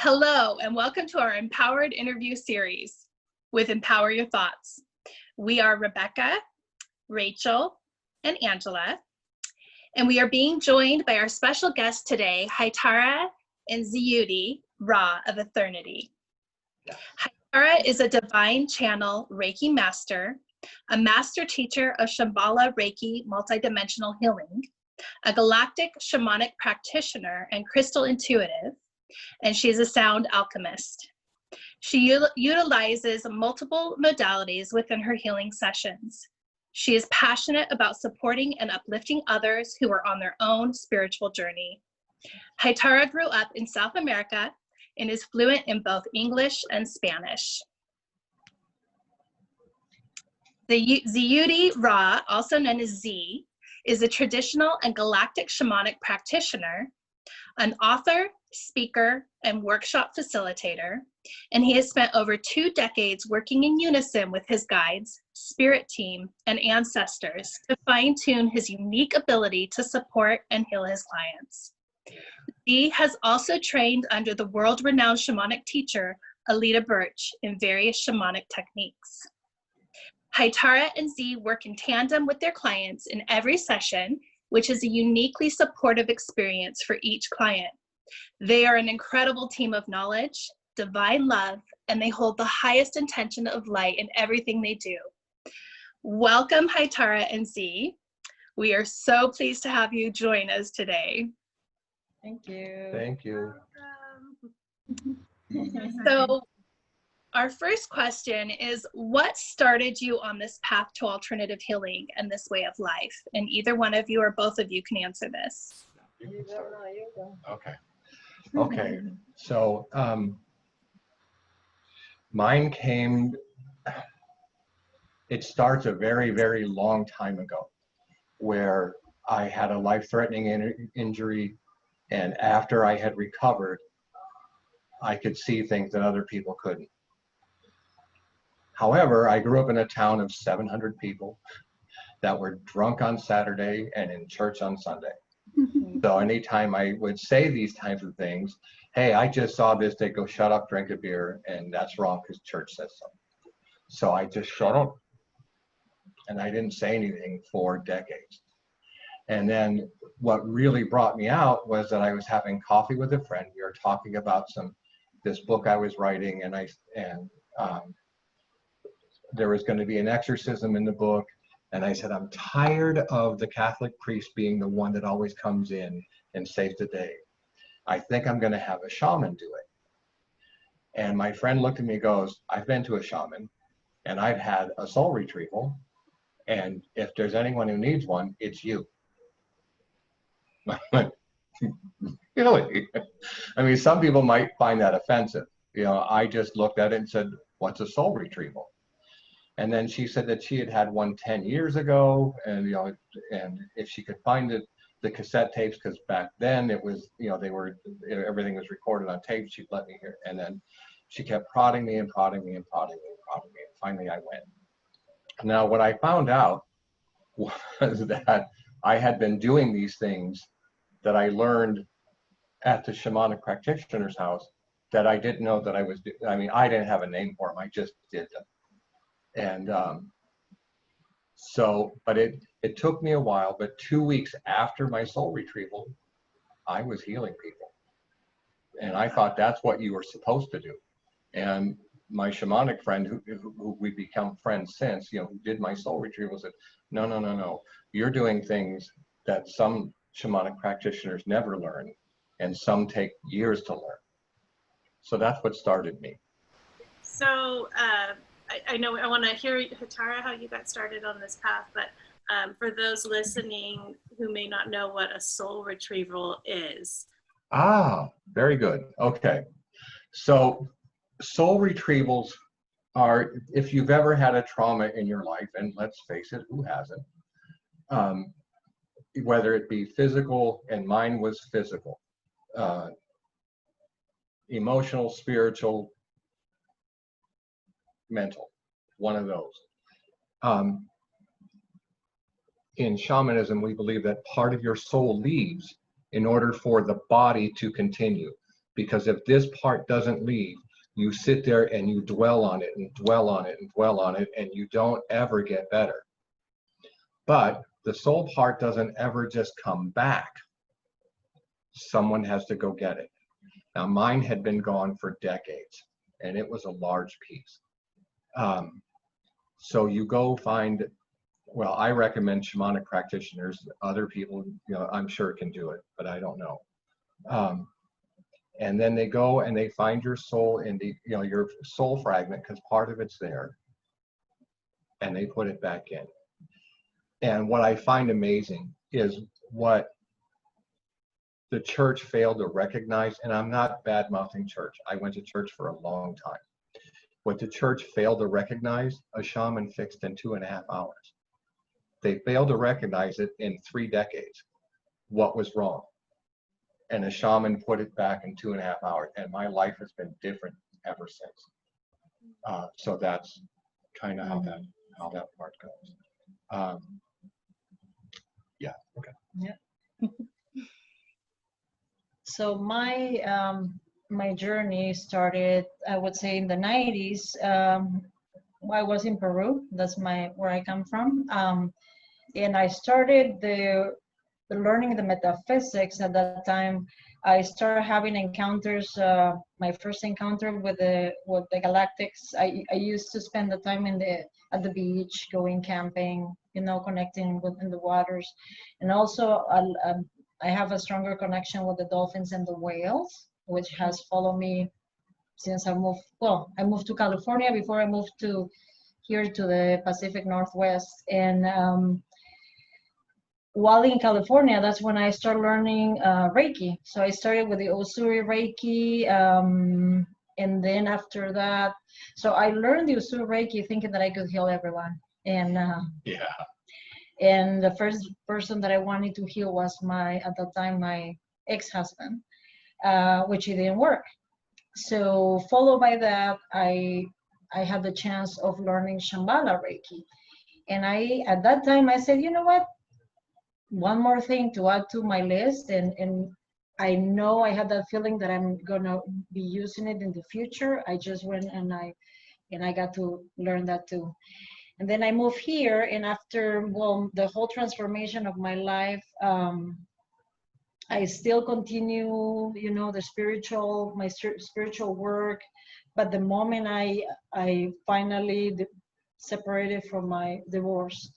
Hello, and welcome to our Empowered Interview Series with Empower Your Thoughts. We are Rebecca, Rachel, and Angela, and we are being joined by our special guest today, Hitara and Ziyudi Rah of ETHernitY. Hitara is a divine channel Reiki master, a master teacher of Shamballa Reiki multidimensional healing, a galactic shamanic practitioner and crystal intuitive, and she is a sound alchemist. She utilizes multiple modalities within her healing sessions. She is passionate about supporting and uplifting others who are on their own spiritual journey. Hitara grew up in South America and is fluent in both English and Spanish. The Ziyudi Rah, also known as Z, is a traditional and galactic shamanic practitioner, an author, speaker, and workshop facilitator, and he has spent over 2 decades working in unison with his guides, spirit team, and ancestors to fine-tune his unique ability to support and heal his clients. He has also trained under the world-renowned shamanic teacher, Alita Birch, in various shamanic techniques. Hitara and Z work in tandem with their clients in every session, which is a uniquely supportive experience for each client. They are an incredible team of knowledge, divine love, and they hold the highest intention of light in everything they do. Welcome, Hitara and Z. We are so pleased to have you join us today. Thank you. Thank you. So, our first question is, what started you on this path to alternative healing and this way of life? And either one of you or both of you can answer this. You don't know, you go. Okay. So mine came, it starts a very, very long time ago where I had a life-threatening injury, and after I had recovered, I could see things that other people couldn't. However, I grew up in a town of 700 people that were drunk on Saturday and in church on Sunday. So anytime I would say these types of things, hey, I just saw this, they go, shut up, drink a beer, and that's wrong because church says so. So I just shut up. And I didn't say anything for decades. And then what really brought me out was that I was having coffee with a friend. We were talking about this book I was writing, and there was going to be an exorcism in the book. And I said, I'm tired of the Catholic priest being the one that always comes in and saves the day. I think I'm going to have a shaman do it. And my friend looked at me and goes, I've been to a shaman and I've had a soul retrieval. And if there's anyone who needs one, it's you. I went, really? I mean, some people might find that offensive. You know, I just looked at it and said, what's a soul retrieval? And then she said that she had had one 10 years ago, and and if she could find the cassette tapes, because back then it was, everything was recorded on tape, she'd let me hear. And then she kept prodding me and prodding me and prodding me and prodding me, and finally I went. Now, what I found out was that I had been doing these things that I learned at the shamanic practitioner's house that I didn't know that I was doing. I mean, I didn't have a name for them, I just did them. And but it took me a while, but 2 weeks after my soul retrieval, I was healing people. And I thought that's what you were supposed to do. And my shamanic friend, who we've become friends since, who did my soul retrieval, said, no, you're doing things that some shamanic practitioners never learn, and some take years to learn. So that's what started me. So, I know I want to hear, Hitara, how you got started on this path, but for those listening who may not know what a soul retrieval is. Ah, very good. Okay. So soul retrievals are, if you've ever had a trauma in your life, and let's face it, who hasn't? Whether it be physical, and mine was physical, emotional, spiritual, mental, one of those. In shamanism, we believe that part of your soul leaves in order for the body to continue. Because if this part doesn't leave, you sit there and you dwell on it and dwell on it and dwell on it, and you don't ever get better. But the soul part doesn't ever just come back. Someone has to go get it. Now, mine had been gone for decades, and it was a large piece. So you go find, well, I recommend shamanic practitioners. Other people, you know, I'm sure can do it, but I don't know. And then they go and they find your soul in the, you know, your soul fragment, because part of it's there, and they put it back in. And what I find amazing is what the church failed to recognize, and I'm not bad-mouthing church. I went to church for a long time. What the church failed to recognize, a shaman fixed in 2.5 hours. They failed to recognize it in 3 decades, what was wrong. And a shaman put it back in 2.5 hours, and my life has been different ever since. So that's kind of how that part goes. Yeah. Okay. Yeah. So my my journey started, I would say, in the 90s. I was in Peru. That's where I come from. And I started the learning the metaphysics at that time. I started having encounters. My first encounter with the galactics. I used to spend the time at the beach, going camping, you know, connecting within the waters, and also I have a stronger connection with the dolphins and the whales, which has followed me since I moved. Well, I moved to California before I moved here to the Pacific Northwest, and while in California, that's when I started learning Reiki. So I started with the Usuri Reiki, and then after that, so I learned the Usuri Reiki thinking that I could heal everyone. And Yeah. and the first person that I wanted to heal was at the time, my ex-husband, which it didn't work. So followed by that, I had the chance of learning Shamballa Reiki. And at that time, I said, you know what? One more thing to add to my list, and I know I had that feeling that I'm gonna be using it in the future. I just went and I got to learn that too. And then I moved here, and after, well, the whole transformation of my life, I still continue, you know, my spiritual work. But the moment I finally separated from my divorce,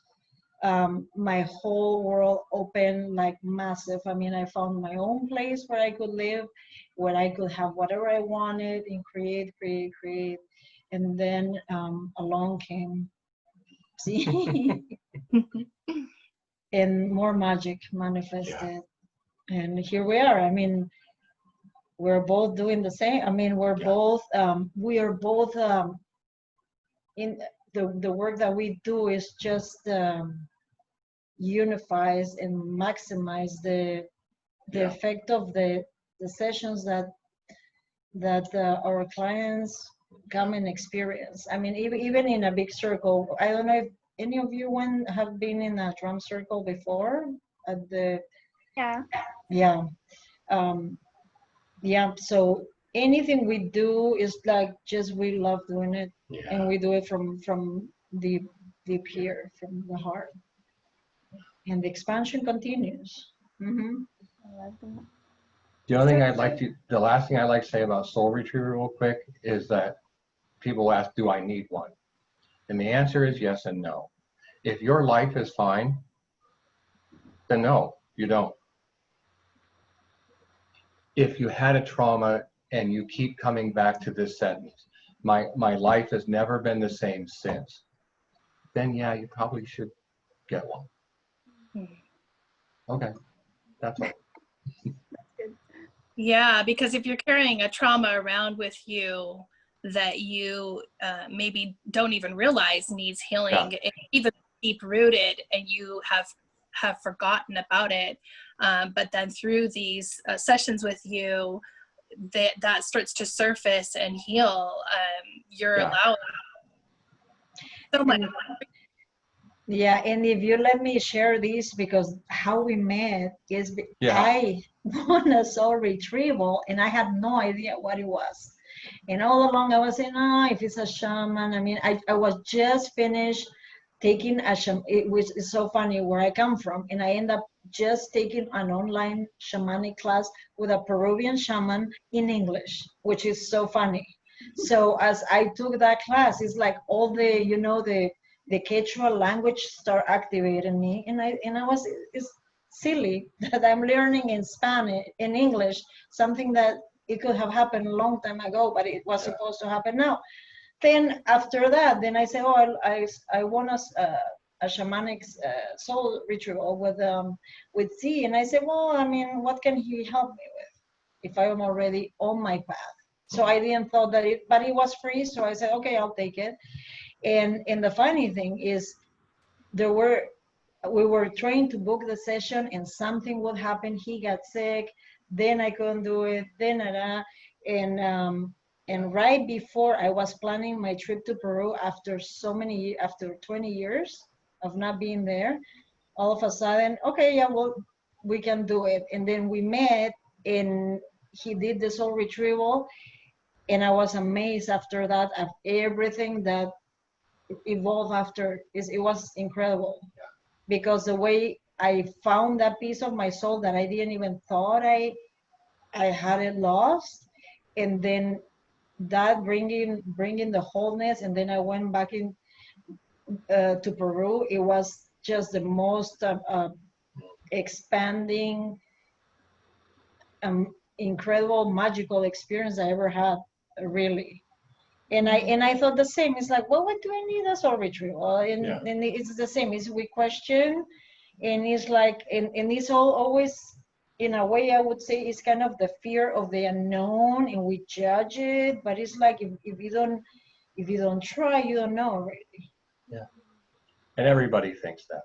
my whole world opened like massive. I mean, I found my own place where I could live, where I could have whatever I wanted and create. And then along came, see, and more magic manifested. Yeah. And here we are. I mean, we're both doing the same. I mean, we are both in the work that we do is just unifies and maximize the effect of the sessions that our clients come and experience. I mean, even in a big circle. I don't know if any of you have been in a drum circle before at the. Yeah. Yeah. So anything we do is like just we love doing it, and we do it from deep here, from the heart. And the expansion continues. Mm-hmm. The last thing I'd like to say about soul retrieval real quick is that people ask, do I need one? And the answer is yes and no. If your life is fine, then no, you don't. If you had a trauma and you keep coming back to this sentence, my life has never been the same since, then yeah, you probably should get one. Okay, that's all. Yeah, because if you're carrying a trauma around with you that you maybe don't even realize needs healing, it's even deep rooted, and you have forgotten about it, but then through these sessions with you, that starts to surface and heal. You're allowed so much. Yeah, and if you let me share this, because how we met is I won a soul retrieval and I had no idea what it was. And all along I was saying, oh, if it's a shaman, I mean, I was just finished taking a shaman, which is so funny where I come from. And I end up just taking an online shamanic class with a Peruvian shaman in English, which is so funny. So as I took that class, it's like all the, you know, the Quechua language start activating me, and I was, it's silly that I'm learning in Spanish, in English, something that it could have happened a long time ago, but it was supposed to happen now. Then after that, then I say, oh, I won a shamanic soul ritual with Z, and I said, well, I mean, what can he help me with if I am already on my path? So I didn't thought that but it was free, so I said, okay, I'll take it. And the funny thing is, we were trying to book the session and something would happen. He got sick, then I couldn't do it, then and right before I was planning my trip to Peru after after 20 years of not being there, all of a sudden, okay, yeah, well, we can do it. And then we met and he did the soul retrieval, and I was amazed after that of everything that evolved after. It was incredible, because the way I found that piece of my soul that I didn't even thought I had it lost, and then that bringing the wholeness, and then I went back in to Peru. It was just the most expanding, incredible, magical experience I ever had, really. And I thought the same. It's like, well, what do I need a soul retrieval? And it's the same. It's we question, and it's like, and it's always, in a way, I would say, it's kind of the fear of the unknown, and we judge it. But it's like, if you don't try, you don't know, really. Yeah. And everybody thinks that.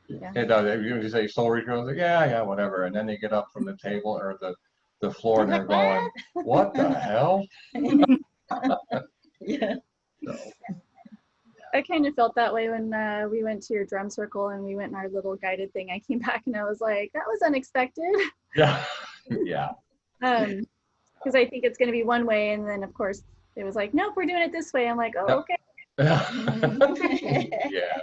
Yeah. It does. If you say soul retrieval, like, yeah, whatever. And then they get up from the table or the floor and they're going, what the hell? Yeah. So, I kind of felt that way when we went to your drum circle and we went in our little guided thing. I came back and I was like, that was unexpected. yeah. Yeah. Because I think it's going to be one way. And then, of course, it was like, nope, we're doing it this way. I'm like, oh, okay. Yeah.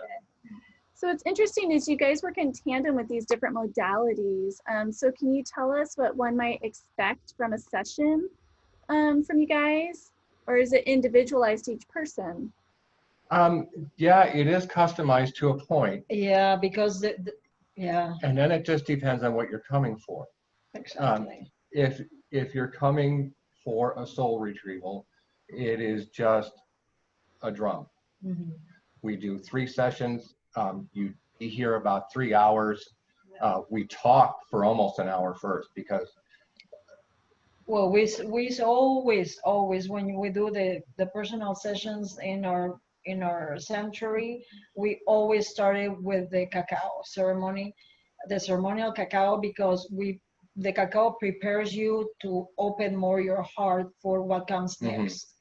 So it's interesting is you guys work in tandem with these different modalities. So can you tell us what one might expect from a session from you guys? Or is it individualized to each person? Yeah, it is customized to a point. Yeah, because yeah. And then it just depends on what you're coming for. Exactly. If you're coming for a soul retrieval, it is just a drum. Mm-hmm. We do 3 sessions. You hear about 3 hours. We talk for almost an hour first, because Well, we always when we do the personal sessions in our sanctuary, we always started with the cacao ceremony, the ceremonial cacao, because the cacao prepares you to open more your heart for what comes next.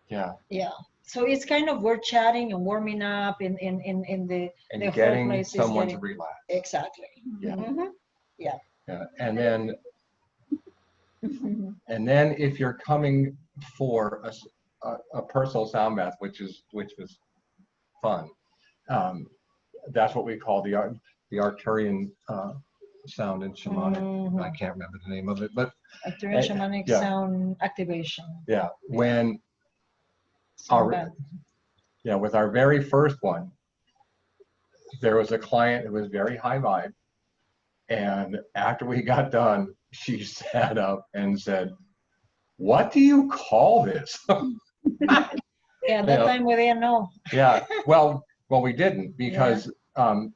Yeah. Yeah. So it's kind of, we're chatting and warming up in the And the getting whole place someone to relax. Exactly. Yeah. Mm-hmm. Yeah. Yeah. And then if you're coming for a personal sound bath, which was fun, that's what we call the Arcturian sound and shamanic. Mm-hmm. I can't remember the name of it, but Arcturian shamanic sound activation. Yeah, when with our very first one, there was a client who was very high vibe, and after we got done, she sat up and said, "What do you call this?" Yeah, that time we didn't know. Yeah, well, we didn't, because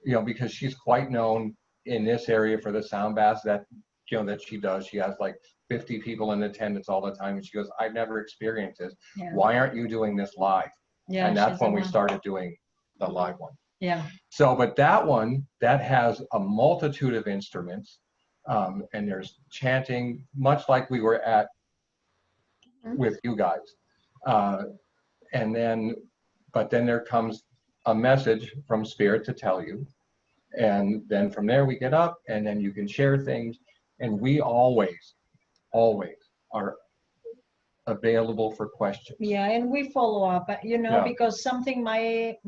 because she's quite known in this area for the sound baths that that she does. She has like 50 people in attendance all the time, and she goes, "I've never experienced this. Yeah. Why aren't you doing this live?" Yeah, and that's when we started doing the live one. Yeah. So, but that one, that has a multitude of instruments, and there's chanting, much like we were at with you guys. And then, but then there comes a message from spirit to tell you. And then from there we get up, and then you can share things. And we always are available for questions. Yeah, and we follow up, you know, Yeah. because something might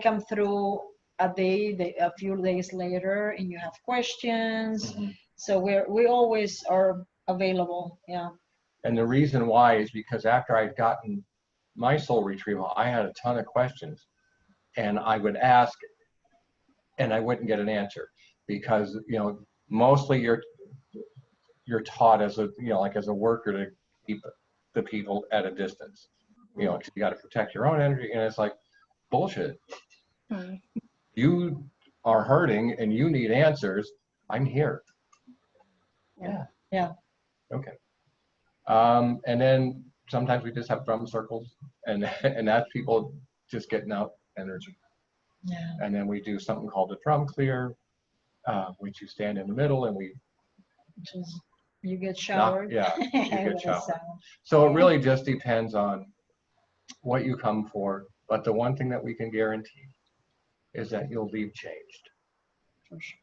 come through a few days later, and you have questions. Mhm. So we always are available. Yeah. And the reason why is because after I'd gotten my soul retrieval, I had a ton of questions, and I would ask, and I wouldn't get an answer, because, you know, mostly you're taught as a, you know, like as a worker to keep the people at a distance, you know, 'cause you got to protect your own energy, and it's like bullshit. Hmm. You are hurting and you need answers. I'm here. Yeah. Yeah. Okay. And then sometimes we just have drum circles, and and that's people just getting out energy. Yeah. And then we do something called a drum clear, which you stand in the middle and we Just you get knock, showered. yeah, you With get the showered. sound. So it really just depends on what you come for. But the one thing that we can guarantee is that you'll leave changed. For sure.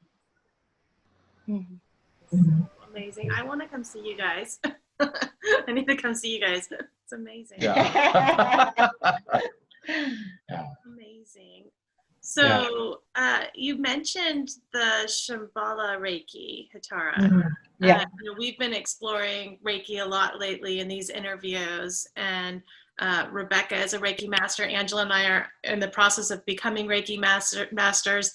Amazing. I want to come see you guys. I need to come see you guys. It's amazing. Yeah. Amazing. So you mentioned the Shamballa Reiki, Hitara. Mhm. Yeah. You know, we've been exploring Reiki a lot lately in these interviews, and Rebecca is a Reiki master. Angela and I are in the process of becoming Reiki masters.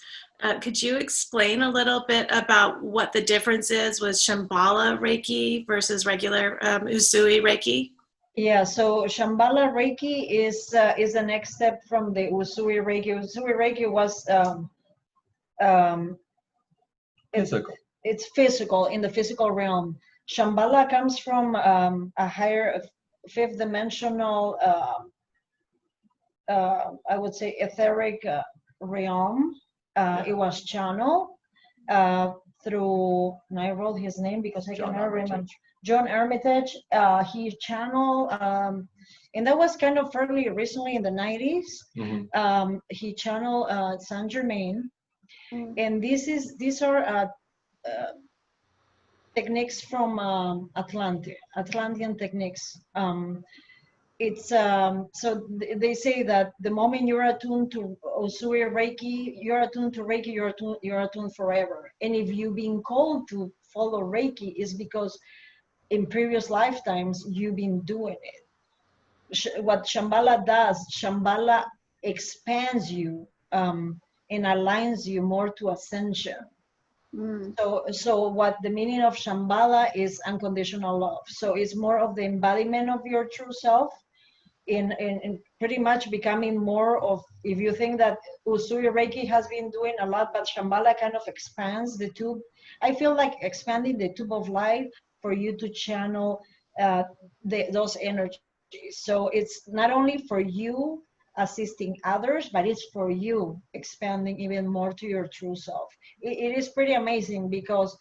Could you explain a little bit about what the difference is with Shamballa Reiki versus regular Usui Reiki? Yeah, so Shamballa Reiki is the next step from the Usui Reiki. Usui Reiki was Physical. it's physical, in the physical realm. Shambhala comes from a higher fifth dimensional, I would say, etheric realm. It was channeled through, and I wrote his name because I John cannot remember. Armitage. John Armitage. He channeled, and that was kind of fairly recently in the 90s. Mhm. He channeled Saint Germain, Mm. and these are techniques from Atlantean techniques. It's so they say that the moment you're attuned to Usui Reiki, you're attuned to Reiki, you're attuned forever. And if you've been called to follow Reiki, is because in previous lifetimes you've been doing it. What Shambhala does, Shambhala expands you and aligns you more to ascension. Mm. So what the meaning of Shambhala is unconditional love. So it's more of the embodiment of your true self, in pretty much becoming more of, if you think that Usui Reiki has been doing a lot, but Shambhala kind of expands the tube. I feel like expanding the tube of light for you to channel those energies. So it's not only for you assisting others, but it's for you expanding even more to your true self. It is pretty amazing, because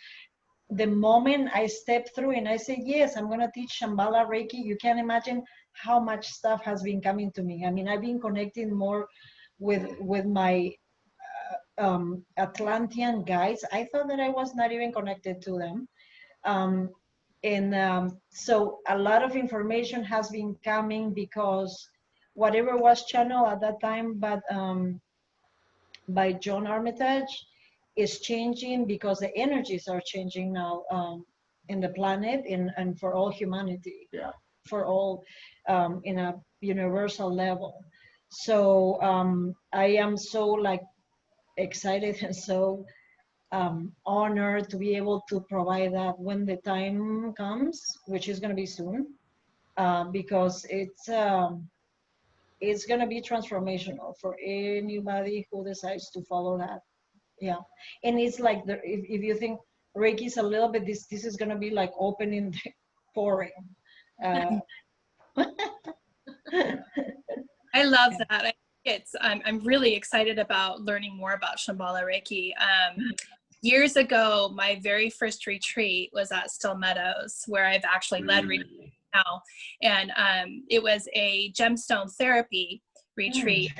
the moment I step through and I say, yes, I'm going to teach Shamballa Reiki, you can imagine how much stuff has been coming to me. I mean, I've been connecting more with my Atlantean guides. I thought that I was not even connected to them. So a lot of information has been coming, because whatever was channeled at that time, but by John Armitage, is changing, because the energies are changing now in the planet and for all humanity. Yeah. For all in a universal level. So I am so like excited and so honored to be able to provide that when the time comes, which is going to be soon, because it's going to be transformational for anybody who decides to follow that. Yeah, and it's like if you think Reiki is a little bit, this is going to be like opening the pouring. I love that. I'm really excited about learning more about Shamballa Reiki. Years ago, my very first retreat was at Still Meadows, where I've actually led retreats now. And it was a gemstone therapy retreat.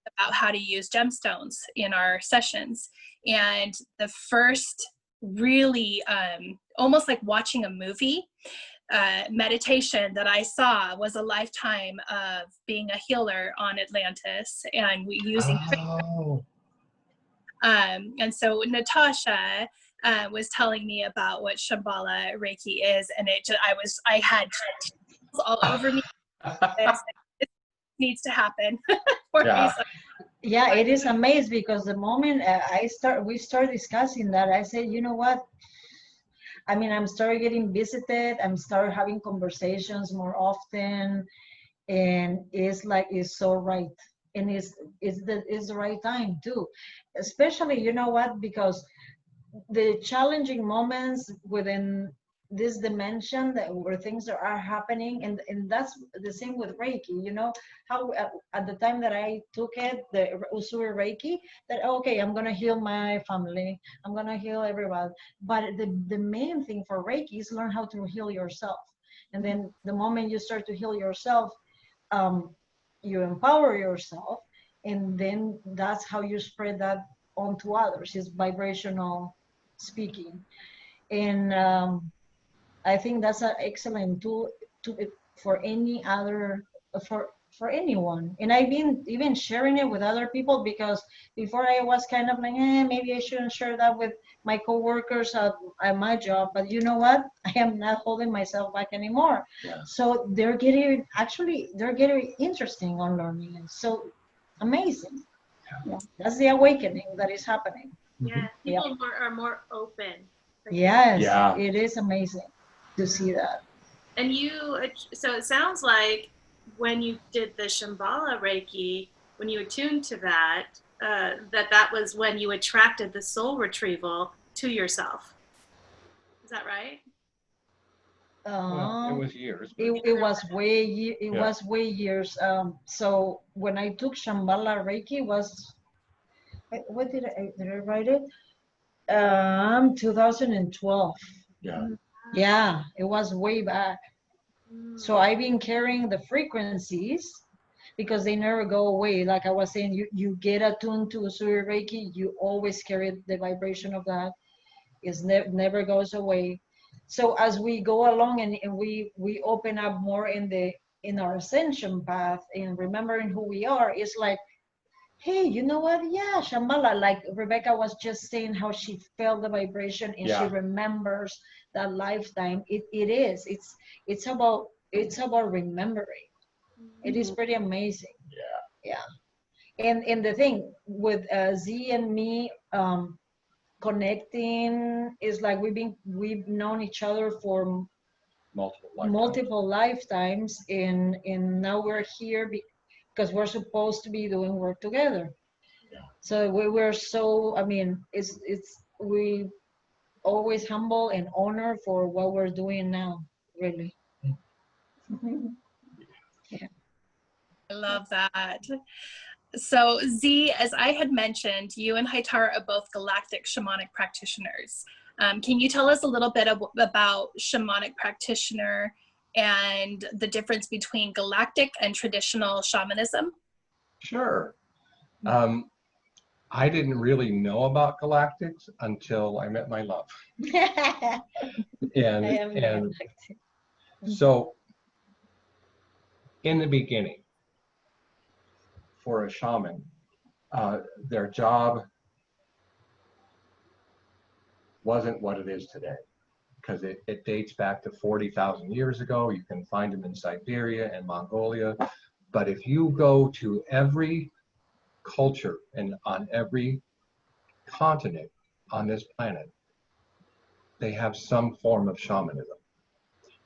about how to use gemstones in our sessions. And the first really almost like watching a movie meditation that I saw was a lifetime of being a healer on Atlantis and using and so Natasha was telling me about what Shamballa Reiki is, and I had chills all over me. It needs to happen for me. So. Yeah, it is amazing because the moment we start discussing that, I said, you know what? I mean, I'm started getting visited. I'm started having conversations more often, and it's so right, and it's the right time too, especially, you know what? Because the challenging moments within this dimension where things are happening, and that's the same with Reiki. You know how at the time that I took it, the Usui Reiki, that okay, I'm gonna heal my family, I'm gonna heal everybody, but the main thing for Reiki is learn how to heal yourself. And then the moment you start to heal yourself, you empower yourself, and then that's how you spread that onto others, is vibrational speaking. And I think that's an excellent tool for any other, for anyone. And I've been even sharing it with other people, because before I was kind of like, maybe I shouldn't share that with my coworkers at my job. But you know what? I am not holding myself back anymore. Yeah. So they're getting interesting on learning. And so amazing. Yeah. That's the awakening that is happening. Yeah, people are more open. Yes, Yeah. it is amazing to see that. And so it sounds like when you did the Shamballa Reiki, when you attuned to that, that was when you attracted the soul retrieval to yourself. Is that right? Well, it was years. It was way years. So when I took Shamballa Reiki was, what did I write it? 2012. Yeah. Yeah, it was way back. So I've been carrying the frequencies because they never go away. Like I was saying, you get attuned to Usui Reiki, you always carry the vibration of that. It never goes away. So as we go along and we open up more in our ascension path and remembering who we are, it's like, hey, you know what? Yeah, Shambhala, like Rebecca was just saying how she felt the vibration and she remembers that lifetime. It's about remembering. It is pretty amazing. Yeah. And the thing with Z and me connecting is like we've known each other for multiple lifetimes, and now we're here because we're supposed to be doing work together. So we're so, I mean, we always humble and honor for what we're doing now, really. Yeah. I love that. So Z, as I had mentioned, you and Hitara are both galactic shamanic practitioners. Can you tell us a little bit about shamanic practitioner and the difference between galactic and traditional shamanism? Sure. I didn't really know about galactics until I met my love. And so in the beginning, for a shaman, their job wasn't what it is today, because it dates back to 40,000 years ago. You can find them in Siberia and Mongolia. But if you go to every culture and on every continent on this planet, they have some form of shamanism.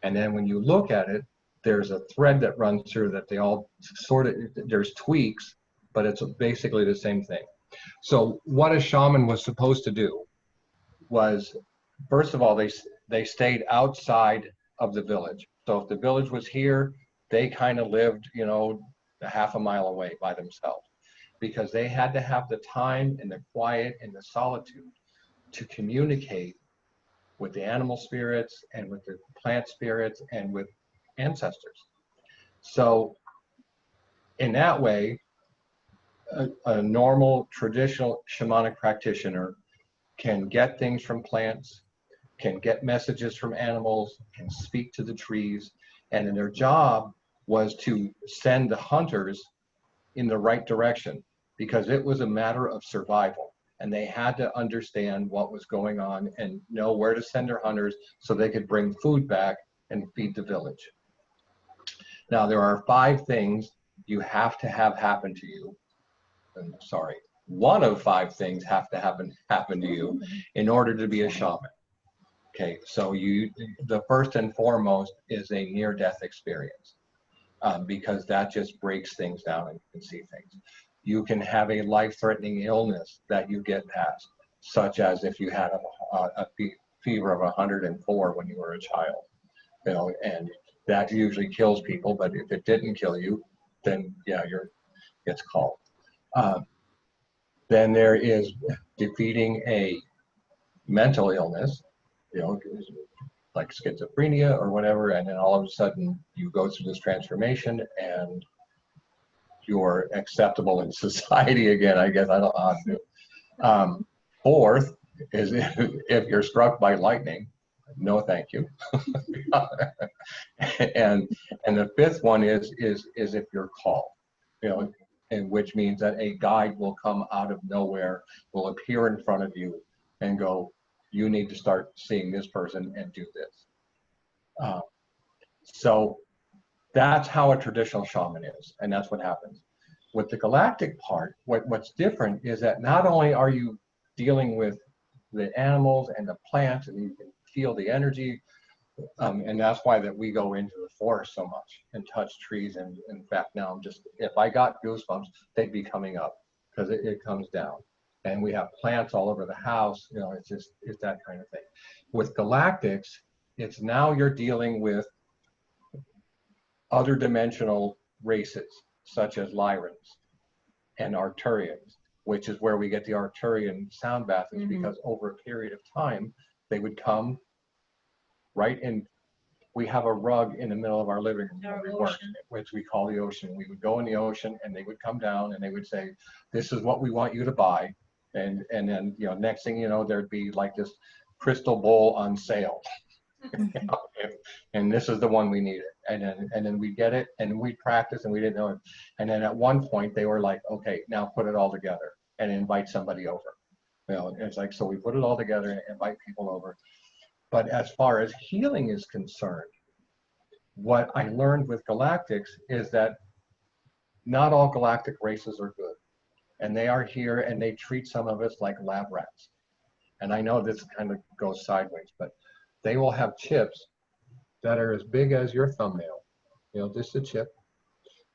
And then when you look at it, there's a thread that runs through that they all sort of, there's tweaks, but it's basically the same thing. So what a shaman was supposed to do was, first of all, they stayed outside of the village. So if the village was here, they kind of lived, you know, a half a mile away by themselves, because they had to have the time and the quiet and the solitude to communicate with the animal spirits and with the plant spirits and with ancestors. So in that way, a normal traditional shamanic practitioner can get things from plants, can get messages from animals, can speak to the trees, and their job was to send the hunters in the right direction, because it was a matter of survival, and they had to understand what was going on and know where to send their hunters so they could bring food back and feed the village. Now, there are 5 things you have to have happen to you. Sorry, one of 5 things have to happen to you in order to be a shaman. Okay, so the first and foremost is a near-death experience, because that just breaks things down and you can see things. You can have a life-threatening illness that you get past, such as if you had a fever of 104 when you were a child, you know, and that usually kills people. But if it didn't kill you, then yeah, it's called. Then there is defeating a mental illness, you know, like schizophrenia or whatever, and then all of a sudden you go through this transformation and you're acceptable in society again, I guess. I don't know how to do. Fourth is if you're struck by lightning, no thank you. and the 5th one is if you're called, you know, and which means that a guide will come out of nowhere, will appear in front of you and go, you need to start seeing this person and do this. So that's how a traditional shaman is, and that's what happens. With the galactic part, what's different is that not only are you dealing with the animals and the plants, and you can feel the energy, and that's why that we go into the forest so much and touch trees. And in fact, now I'm just, if I got goosebumps, they'd be coming up because it comes down. And we have plants all over the house, you know, it's that kind of thing. With galactics, it's now you're dealing with other dimensional races, such as Lyrans and Arcturians, which is where we get the Arcturian sound baths, because over a period of time, they would come right in. We have a rug in the middle of our living room where we work, which we call the ocean. We would go in the ocean and they would come down and they would say, this is what we want you to buy. And then, you know, next thing you know, there'd be like this crystal bowl on sale. And this is the one we needed. And then we get it and we practice and we didn't know it. And then at one point they were like, okay, now put it all together and invite somebody over. You know, it's like, so we put it all together and invite people over. But as far as healing is concerned, what I learned with galactics is that not all galactic races are good. And they are here and they treat some of us like lab rats. And I know this kind of goes sideways, but they will have chips that are as big as your thumbnail, you know, just a chip.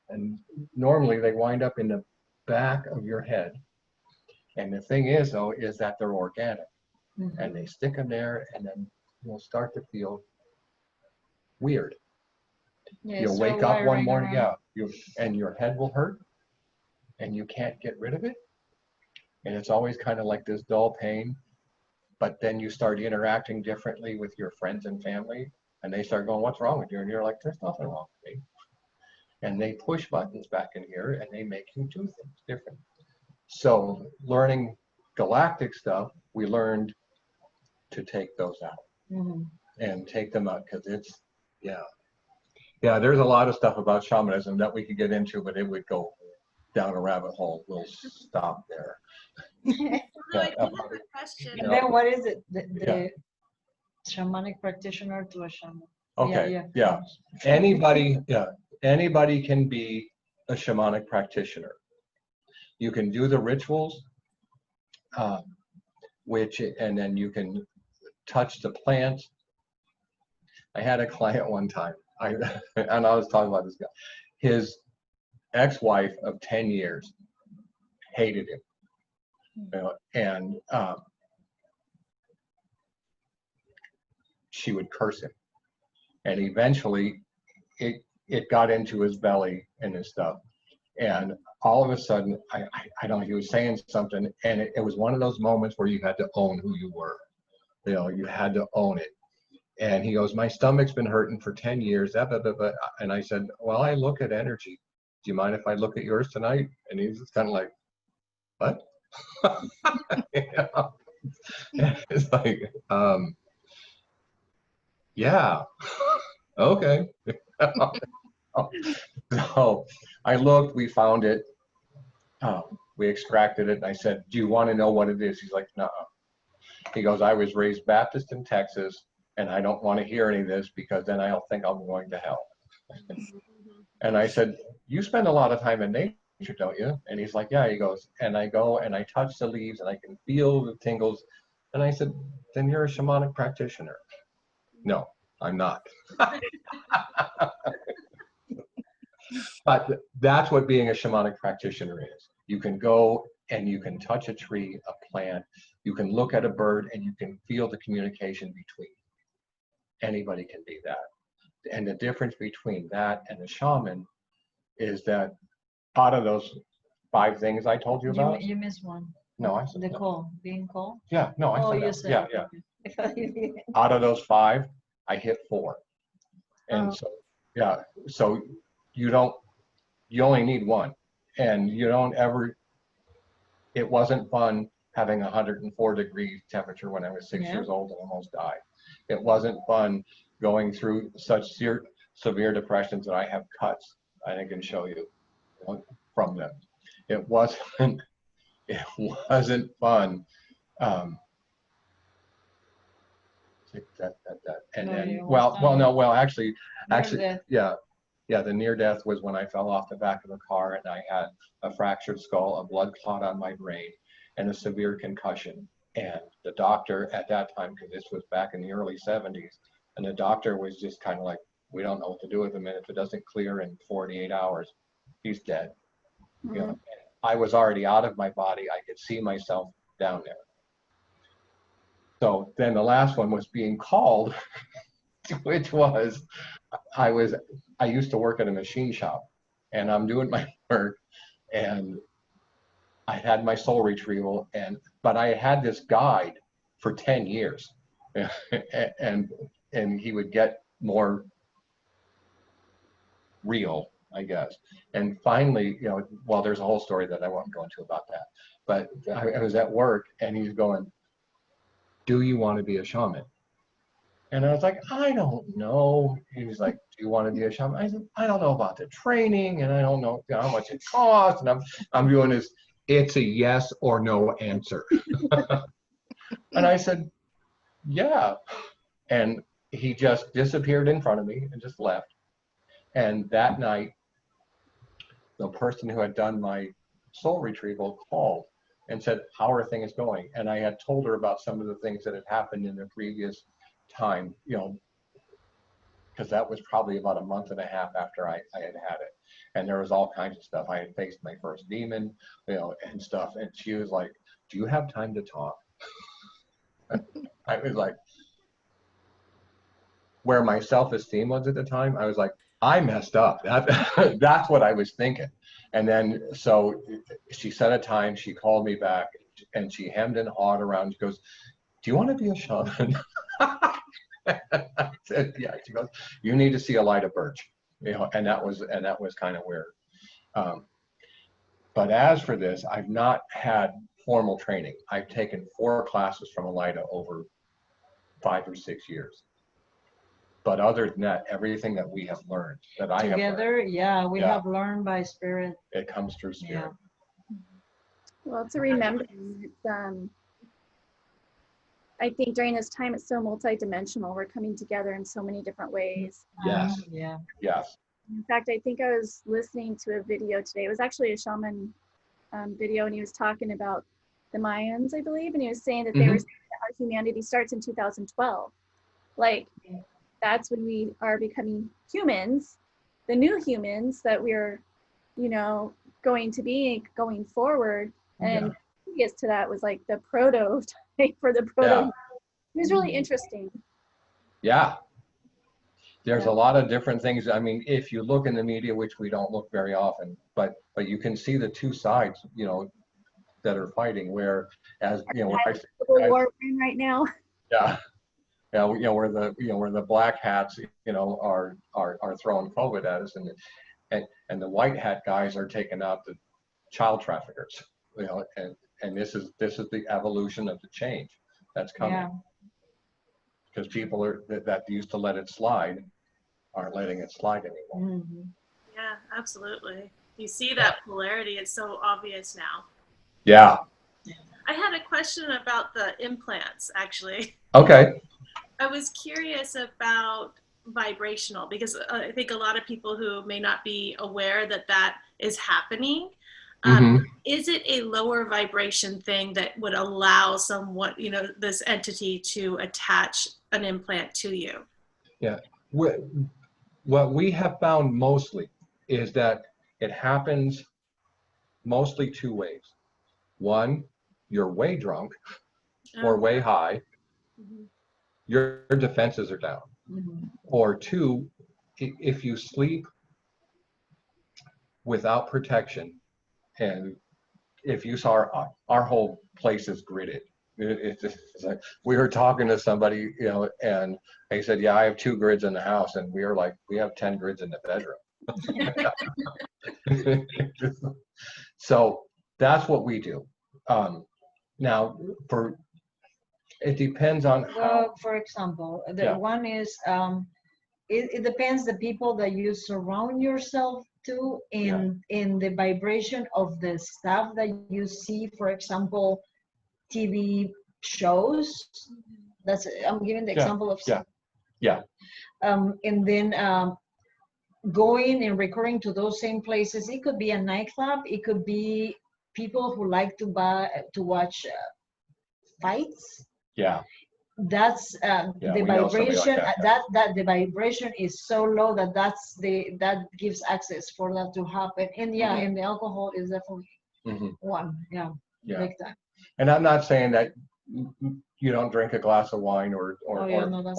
And normally they wind up in the back of your head. And the thing is, though, is that they're organic. And they stick them there, and then you'll start to feel weird. Yeah, You'll wake up one morning, and your head will hurt, and you can't get rid of it. And it's always kind of like this dull pain. But then you start interacting differently with your friends and family, and they start going, what's wrong with you? And you're like, there's nothing wrong with me. And they push buttons back in here, and they make you do things different. So learning galactic stuff, we learned to take those out and take them out, because it's, there's a lot of stuff about shamanism that we could get into, but it would go down a rabbit hole. We'll stop there. Question. And then what is it? The shamanic practitioner to a shaman. Okay, anybody can be a shamanic practitioner. You can do the rituals, and then you can touch the plants. I had a client one time, and I was talking about this guy. His ex-wife of 10 years hated him, you know, and she would curse him, and eventually it got into his belly and his stuff, and all of a sudden I don't know, he was saying something, and it was one of those moments where you had to own who you were, you know, you had to own it. And he goes, my stomach's been hurting for 10 years. And I said, well, I look at energy. Do you mind if I look at yours tonight? And he's just kind of like, what? You know? It's like, yeah, okay. So I looked, we found it, we extracted it, and I said, do you want to know what it is? He's like, no. He goes, I was raised Baptist in Texas, and I don't want to hear any of this because then I'll think I'm going to hell. And I said, you spend a lot of time in nature, don't you? And he's like, yeah. He goes, and I go and I touch the leaves and I can feel the tingles. And I said, then you're a shamanic practitioner. No, I'm not. But that's what being a shamanic practitioner is. You can go and you can touch a tree, a plant, you can look at a bird and you can feel the communication between. Anybody can be that. And the difference between that and a shaman is that out of those 5 things I told you about. You missed one. No, I said the no. call, being called. Yeah, no, I said you that. said. Yeah, yeah. Out of those 5, I hit 4. And so, yeah, so you only need 1. And you don't ever, it wasn't fun having 104 degree temperature when I was 6 years old and almost died. It wasn't fun going through such severe depressions that I have cuts I can show you from them. It wasn't fun. And then, actually, yeah, the near death was when I fell off the back of a car and I had a fractured skull, a blood clot on my brain, and a severe concussion. And the doctor at that time, because this was back in the early 70s, and the doctor was just kind of like, we don't know what to do with him, and if it doesn't clear in 48 hours, he's dead. You know, I was already out of my body. I could see myself down there. So then the last one was being called, which was, I used to work at a machine shop, and I'm doing my work, and I had my soul retrieval, but I had this guide for 10 years, and he would get more real, I guess. And finally, you know, well, there's a whole story that I won't go into about that, but I was at work and he's going, do you want to be a shaman? And I was like, I don't know. He was like, do you want to be a shaman? I said, I don't know about the training, and I don't know how much it costs. And I'm doing this, it's a yes or no answer. And I said, yeah. And he just disappeared in front of me and just left. And that night, the person who had done my soul retrieval called and said, how are things going? And I had told her about some of the things that had happened in the previous time, you know, because that was probably about a month and a half after I had it. And there was all kinds of stuff. I had faced my first demon, you know, and stuff. And she was like, do you have time to talk? I was like, where my self-esteem was at the time, I was like, I messed up. That's what I was thinking. And then, so she set a time, she called me back, and she hemmed and hawed around. She goes, do you want to be a shaman? I said, yeah. She goes, you need to see Elida Birch. You know, and that was kind of weird. But as for this, I've not had formal training. I've taken 4 classes from Elida over 5 or 6 years. But other than that, everything that we have learned, that I have learned, we have learned by spirit. It comes through spirit. Yeah. Well, to remember, it's, I think during this time, it's so multidimensional. We're coming together in so many different ways. Yes. Yes. In fact, I think I was listening to a video today. It was actually a shaman video, and he was talking about the Mayans, I believe, and he was saying that they were saying that our humanity starts in 2012. Like, that's when we are becoming humans, the new humans that we're, you know, going to be going forward. And previous to that was like the prototype for the proto. It was really interesting. Yeah. There's a lot of different things. I mean, if you look in the media, which we don't look very often, but you can see the 2 sides, you know, that are fighting. Where, as you know, war we're in right now. Yeah. Yeah, you know, where the black hats, you know, are throwing COVID at us, and the white hat guys are taking out the child traffickers. you know, and this is the evolution of the change that's coming. Yeah. Because people that used to let it slide aren't letting it slide anymore. Mm-hmm. Yeah, absolutely. You see that polarity. It's so obvious now. Yeah. I had a question about the implants, actually. Okay. I was curious about vibrational, because I think a lot of people who may not be aware that that is happening. Is it a lower vibration thing that would allow somewhat, you know, this entity to attach an implant to you? Yeah. What we have found mostly is that it happens mostly two ways. One, you're way drunk or way high, your defenses are down. Or two, if you sleep without protection, and if you saw our whole place is gridded. It's like, we were talking to somebody, you know, and they said, yeah, I have 2 grids in the house, and we were like, we have 10 grids in the bedroom. So that's what we do. Now, it depends on how. Well, for example, the one is it depends the people that you surround yourself to in the vibration of the stuff that you see. For example, TV shows. That's I'm giving the example of and then going and recurring to those same places. It could be a nightclub. It could be people who like to watch fights. Yeah. That's the vibration that the vibration is so low that gives access for that to happen. And and the alcohol is definitely one. Big time. And I'm not saying that you don't drink a glass of wine or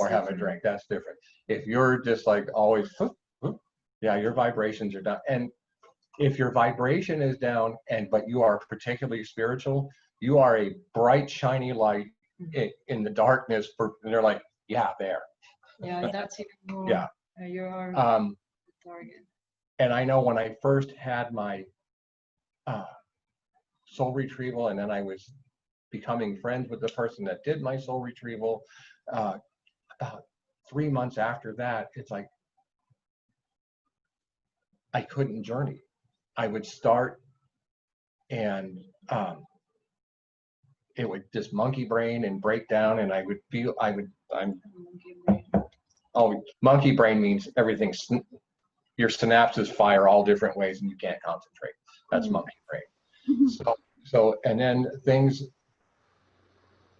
have a drink. That's different. If you're just like always, your vibrations are down. And if your vibration is down, but you are particularly spiritual, you are a bright, shiny light in the darkness. And they're like, there. Yeah, that's even more. Yeah. You are target. And I know when I first had my soul retrieval, and then I was becoming friends with the person that did my soul retrieval, about 3 months after that, it's like I couldn't journey. I would start and it would just monkey brain and break down, and I would feel monkey brain means everything, your synapses fire all different ways and you can't concentrate. That's monkey brain. So and then things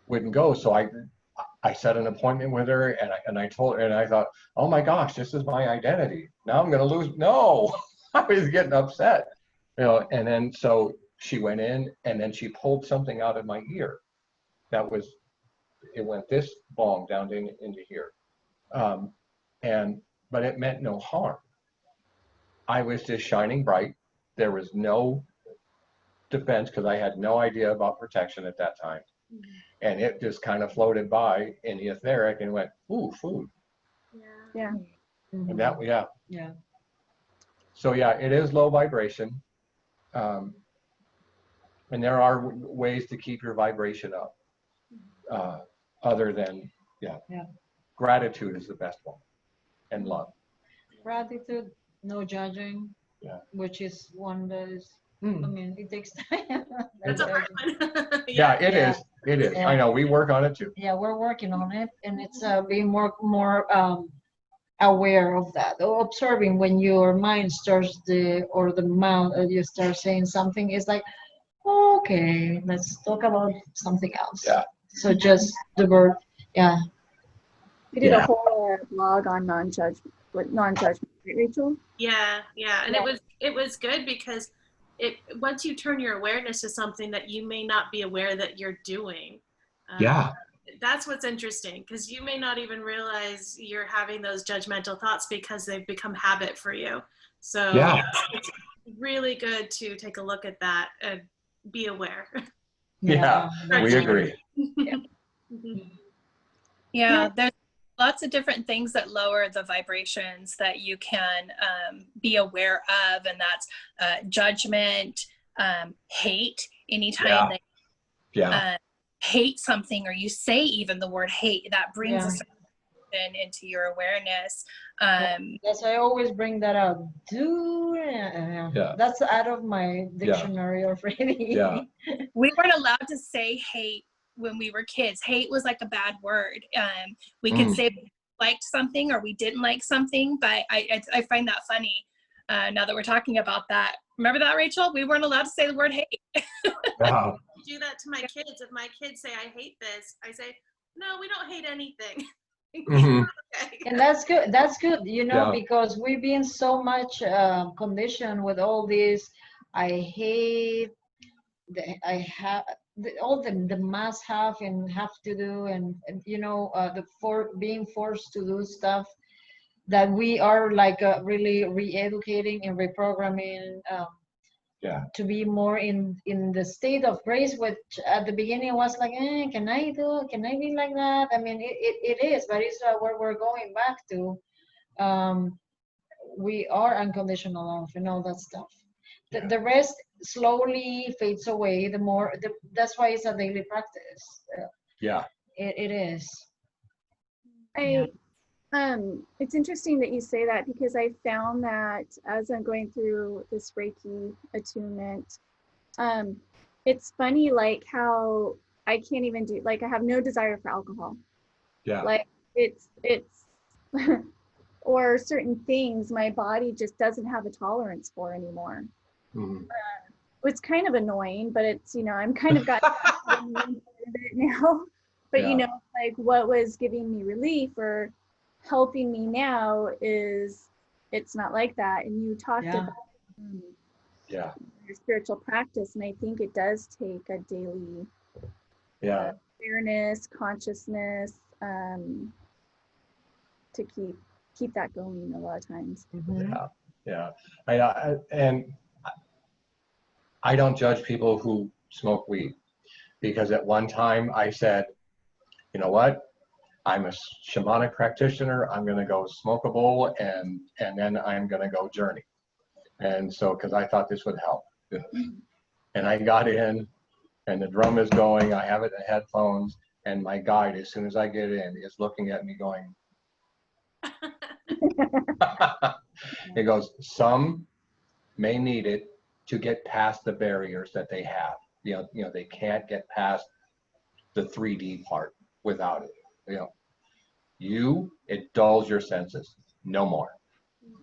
wouldn't go. So I set an appointment with her, and I told her, and I thought, oh my gosh, this is my identity. Now I'm going to lose. No, I was getting upset, you know. And then so she went in, and then she pulled something out of my ear. It went this long down into here, but it meant no harm. I was just shining bright. There was no defense because I had no idea about protection at that time. And it just kind of floated by in the etheric and went, ooh, food. Yeah. And that, So it is low vibration. And there are ways to keep your vibration up. Other than, gratitude is the best one. And love. Gratitude, no judging. Which is one that is, I mean, it takes time. That's a hard one. It is. I know, we work on it too. Yeah, we're working on it, and it's being more aware of that, or observing when your mind starts the mouth, you start saying something. It's like, okay, let's talk about something else. Yeah. So just the word, We did a whole blog on non-judgment, right, Rachel? Yeah, and it was good because once you turn your awareness to something that you may not be aware that you're doing. That's what's interesting, because you may not even realize you're having those judgmental thoughts because they've become habit for you. So it's really good to take a look at that and be aware. We agree. There's lots of different things that lower the vibrations that you can be aware of, and that's judgment, hate, anytime that Yeah. hate something, or you say even the word hate, that brings Yeah. a certain into your awareness. Yes, I always bring that out. Yeah. That's out of my dictionary already. Yeah. We weren't allowed to say hate when we were kids. Hate was like a bad word. We could say we liked something or we didn't like something, but I find that funny now that we're talking about that. Remember that, Rachel? We weren't allowed to say the word hate. Wow. I do that to my kids. If my kids say, I hate this, I say, no, we don't hate anything. Okay. And that's good. That's good, Yeah. because we've been so much conditioned with all this. I hate. I have all the must have and have to do, and being forced to do stuff that we are like really re-educating and reprogramming. To be more in the state of grace, which at the beginning was like, can I be like that? I mean, it is, but it's where we're going back to. We are unconditional love and all that stuff. The rest slowly fades away. That's why it's a daily practice. It is. It's interesting that you say that, because I found that as I'm going through this Reiki attunement, it's funny, like how I can't even do, like I have no desire for alcohol. Yeah. Like it's or certain things my body just doesn't have a tolerance for anymore. It's kind of annoying, but it's, I'm kind of got it now. But like what was giving me relief or helping me now is it's not like that. And you talked about your spiritual practice, and I think it does take a daily awareness, consciousness, to keep that going a lot of times. I don't judge people who smoke weed, because at one time I said, you know what? I'm a shamanic practitioner. I'm going to go smoke a bowl and then I'm going to go journey. And so, because I thought this would help. And I got in and the drum is going. I have it in headphones. And my guide, as soon as I get in, is looking at me going, he goes, some may need it to get past the barriers that they have. They can't get past the 3D part without it. It dulls your senses, no more.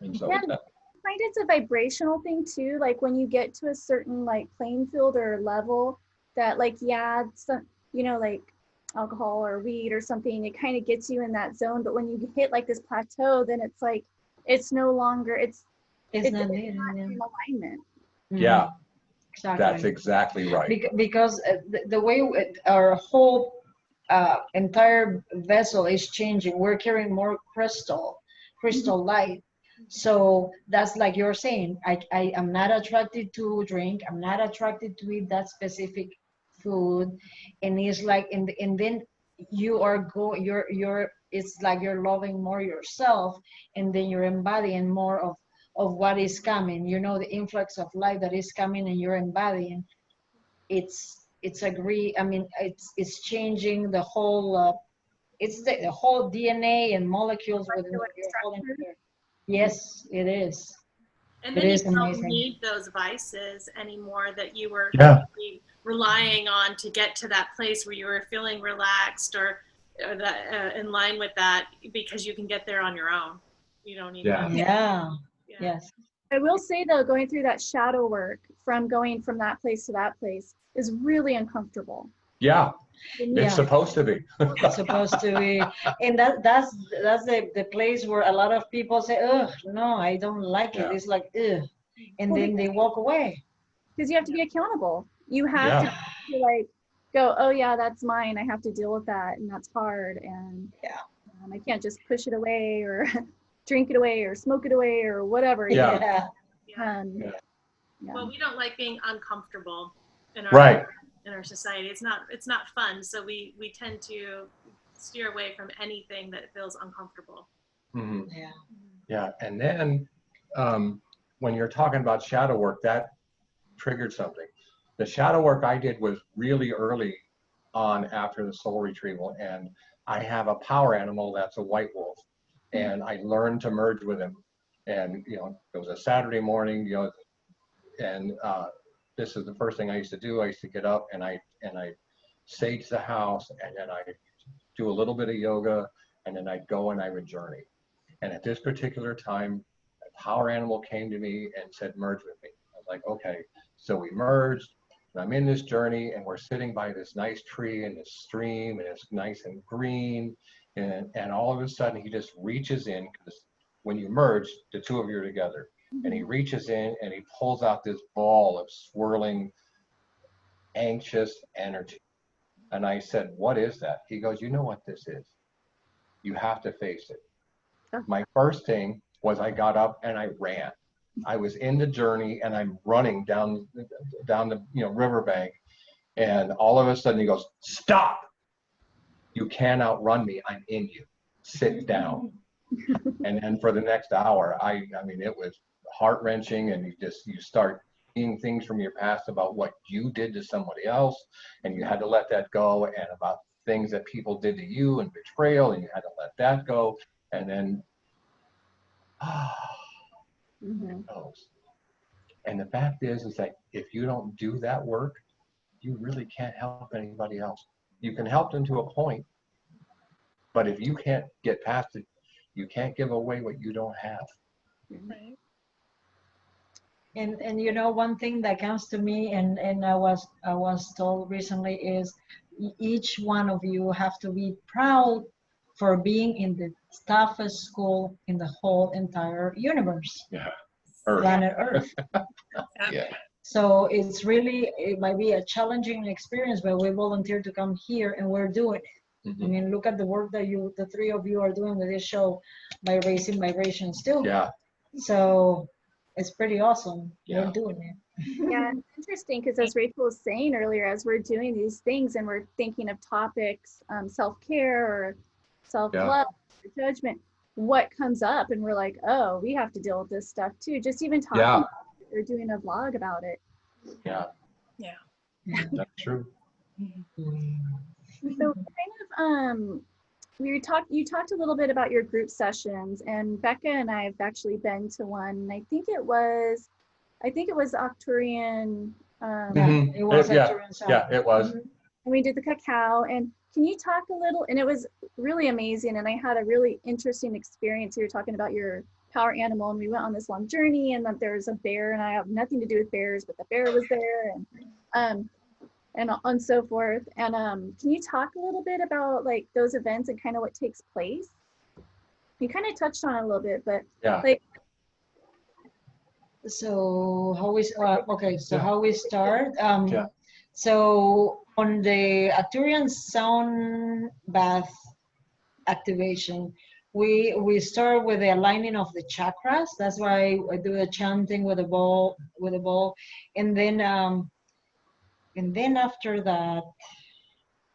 And so I find it's a vibrational thing too. Like when you get to a certain like playing field or level that like, like alcohol or weed or something, it kind of gets you in that zone. But when you hit like this plateau, then it's like, it's no longer, it's not in alignment. Yeah, exactly. That's exactly right. Because the way our whole entire vessel is changing, we're carrying more crystal light. So that's like you're saying, I am not attracted to drink, I'm not attracted to eat that specific food, and it's like and then it's like you're loving more yourself, and then you're embodying more of what is coming, the influx of life that is coming, and you're embodying. It's changing the whole it's the whole DNA and molecules within your whole entire. Yes, it is. And then you don't need those vices anymore that you were relying on to get to that place where you were feeling relaxed or that in line with that, because you can get there on your own. You don't need Yes. I will say though, going through that shadow work from going from that place to that place is really uncomfortable. It's supposed to be. It's supposed to be. And that's the place where a lot of people say, ugh, no, I don't like it. It's like, ugh. And then they walk away. Because you have to be accountable. You have to like go, oh yeah, that's mine. I have to deal with that, and that's hard. And I can't just push it away or drink it away or smoke it away or whatever. Well, we don't like being uncomfortable in our society. It's not fun. So we tend to steer away from anything that feels uncomfortable. And then when you're talking about shadow work, that triggered something. The shadow work I did was really early on after the soul retrieval, and I have a power animal that's a white wolf, and I learned to merge with him. And you know, it was a Saturday morning, you know, and this is the first thing I used to do. I used to get up and I sage the house, and then I do a little bit of yoga, and then I'd go and I would journey. And at this particular time, a power animal came to me and said, merge with me. I was like, okay. So we merged, and I'm in this journey, and we're sitting by this nice tree and this stream, and it's nice and green. And all of a sudden, he just reaches in, because when you merge, the two of you are together. And he reaches in and he pulls out this ball of swirling, anxious energy. And I said, what is that? He goes, you know what this is. You have to face it. My first thing was I got up and I ran. I was in the journey and I'm running down the riverbank, and all of a sudden he goes, stop! You can't outrun me. I'm in you. Sit down. And then for the next hour, I mean, it was heart-wrenching, and you start seeing things from your past about what you did to somebody else, and you had to let that go, and about things that people did to you and betrayal, and you had to let that go. And then it goes. And the fact is that if you don't do that work, you really can't help anybody else. You can help them to a point, but if you can't get past it, you can't give away what you don't have. Right. And you know, one thing that comes to me, and I was told recently, is each one of you have to be proud for being in the toughest school in the whole entire universe. Yeah. Planet Earth. Yeah. So it might be a challenging experience, but we volunteered to come here and we're doing it. Mm-hmm. I mean, look at the work that the three of you are doing with this show by raising vibrations too. Yeah. So it's pretty awesome. Yeah. We're doing it. Yeah, it's interesting because as Rachel was saying earlier, as we're doing these things and we're thinking of topics, self-care or self-love, or judgment, what comes up, and we're like, oh, we have to deal with this stuff too. Just even talking about it or doing a vlog about it. Yeah. Yeah. That's true. So kind of you talked a little bit about your group sessions, and Becca and I have actually been to one, and I think it was Arcturian. It was Yeah, it was. And we did the cacao. And can you talk a little? And it was really amazing, and I had a really interesting experience. You were talking about your power animal, and we went on this long journey, and that there was a bear, and I have nothing to do with bears, but the bear was there, and so forth. And can you talk a little bit about like those events and kind of what takes place? You kind of touched on it a little bit, but like. So how we how we start? Yeah. So on the Arcturian sound bath activation, we start with the aligning of the chakras. That's why I do the chanting with a ball, and then after that.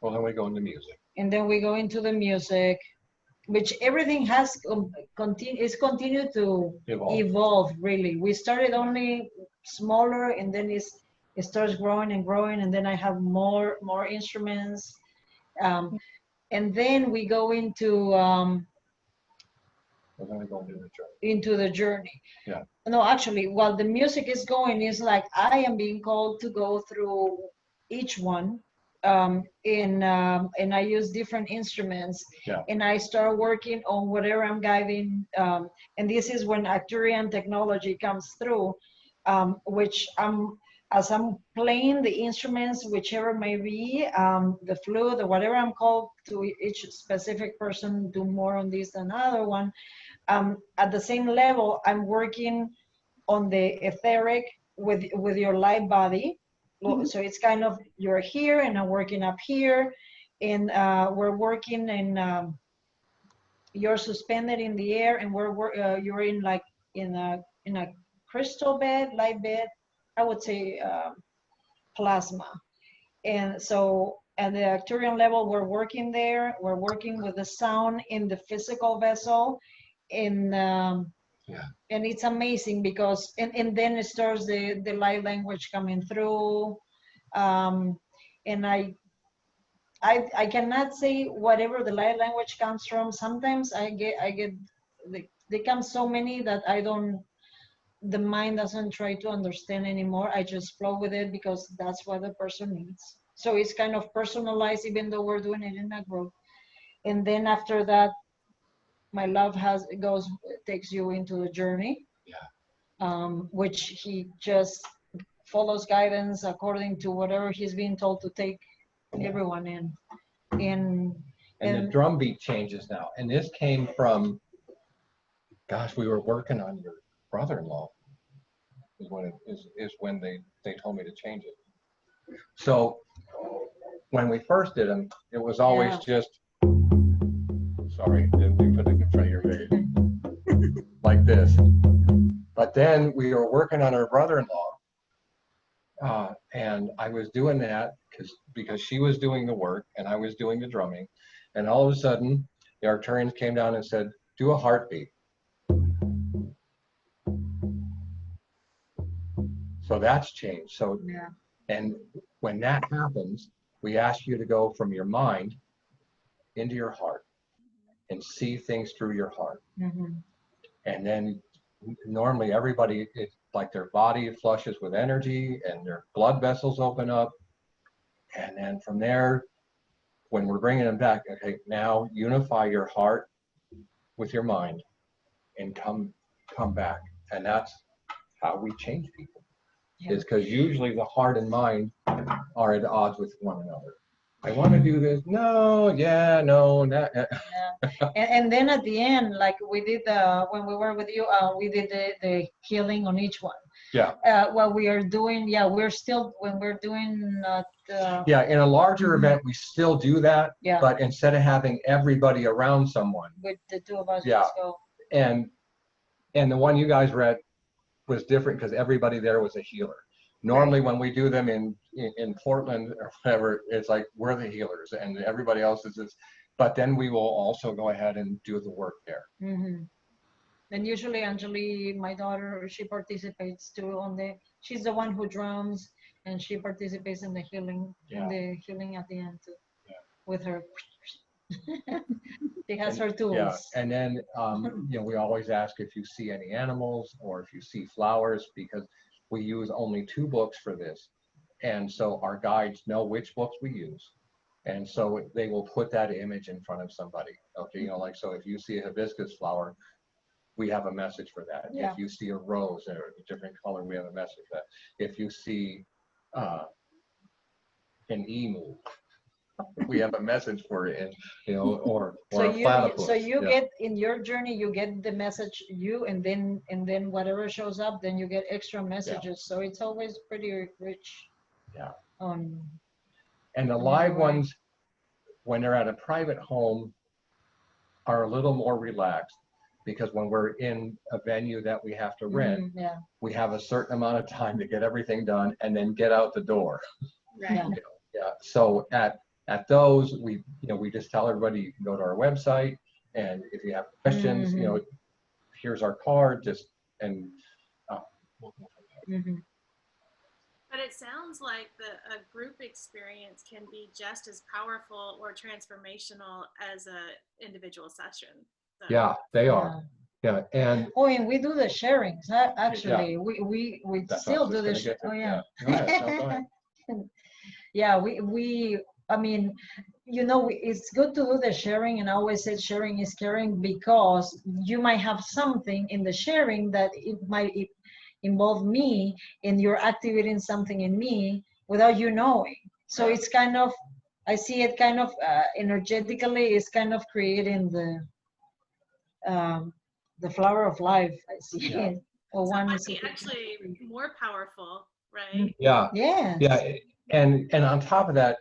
Well, then we go into music. And then we go into the music, which everything has continued to evolve. Really, we started only smaller, and then it starts growing and growing, and then I have more instruments, and then we go into into the journey. Yeah. No, actually, while the music is going, it's like I am being called to go through each one, and I use different instruments, and I start working on whatever I'm guiding, and this is when Arcturian technology comes through, which as I'm playing the instruments, whichever may be, the flute or whatever I'm called to each specific person, do more on this than other one. At the same level, I'm working on the etheric with your light body. So it's kind of, you're here and I'm working up here, and we're working, and you're suspended in the air, and you're in like in a crystal bed, light bed, I would say plasma. And so at the Arcturian level, we're working there. We're working with the sound in the physical vessel, and it's amazing because and then it starts the light language coming through, And I cannot say whatever the light language comes from. Sometimes I get they come so many that the mind doesn't try to understand anymore. I just flow with it because that's what the person needs. So it's kind of personalized, even though we're doing it in a group. And then after that, my love takes you into the journey. Yeah. Which he just follows guidance according to whatever he's being told to take everyone in. And the drum beat changes now. And this came from, gosh, we were working on your brother-in-law is when they told me to change it. So when we first did them, it was always just, sorry, didn't mean to put it in front of your face, like this. But then we were working on our brother-in-law, and I was doing that because she was doing the work and I was doing the drumming. And all of a sudden, the Arcturians came down and said, do a heartbeat. So that's changed. So, and when that happens, we ask you to go from your mind into your heart and see things through your heart. And then normally everybody, it's like their body flushes with energy and their blood vessels open up. And then from there, when we're bringing them back, okay, now unify your heart with your mind and come back. And that's how we change people. Is because usually the heart and mind are at odds with one another. I want to do this. No, yeah, no, not. And then at the end, like we did when we were with you, we did the healing on each one. Yeah. What we are doing, we're still, when we're doing yeah, in a larger event, we still do that. Yeah. But instead of having everybody around someone. With the two of us, just go. And the one you guys read was different because everybody there was a healer. Normally when we do them in Portland or whatever, it's like we're the healers and everybody else is this, but then we will also go ahead and do the work there. And usually Anjali, my daughter, she participates too she's the one who drums and she participates in the healing, at the end too, with her. She has her tools. Yeah, and then we always ask if you see any animals or if you see flowers, because we use only 2 books for this, and so our guides know which books we use, and so they will put that image in front of somebody. Okay, like, so if you see a hibiscus flower, we have a message for that. If you see a rose or a different color, we have a message for that. If you see an emu, we have a message for it, or a platypus. So you get, in your journey, you get the message, and then whatever shows up, then you get extra messages. So it's always pretty rich. Yeah. And the live ones, when they're at a private home, are a little more relaxed, because when we're in a venue that we have to rent, we have a certain amount of time to get everything done and then get out the door. Right. So at those, we just tell everybody you can go to our website, and if you have questions, here's our card. But it sounds like a group experience can be just as powerful or transformational as a individual session. So. Yeah, they are. Yeah, and we do the sharings. Actually, we still do this. I mean, it's good to do the sharing, and I always said sharing is caring, because you might have something in the sharing that it might involve me, and you're activating something in me without you knowing. So it's kind of, I see it kind of energetically, it's kind of creating the flower of life. I see it. Or so one is actually more powerful, right? Yeah. Yes. Yeah. And on top of that,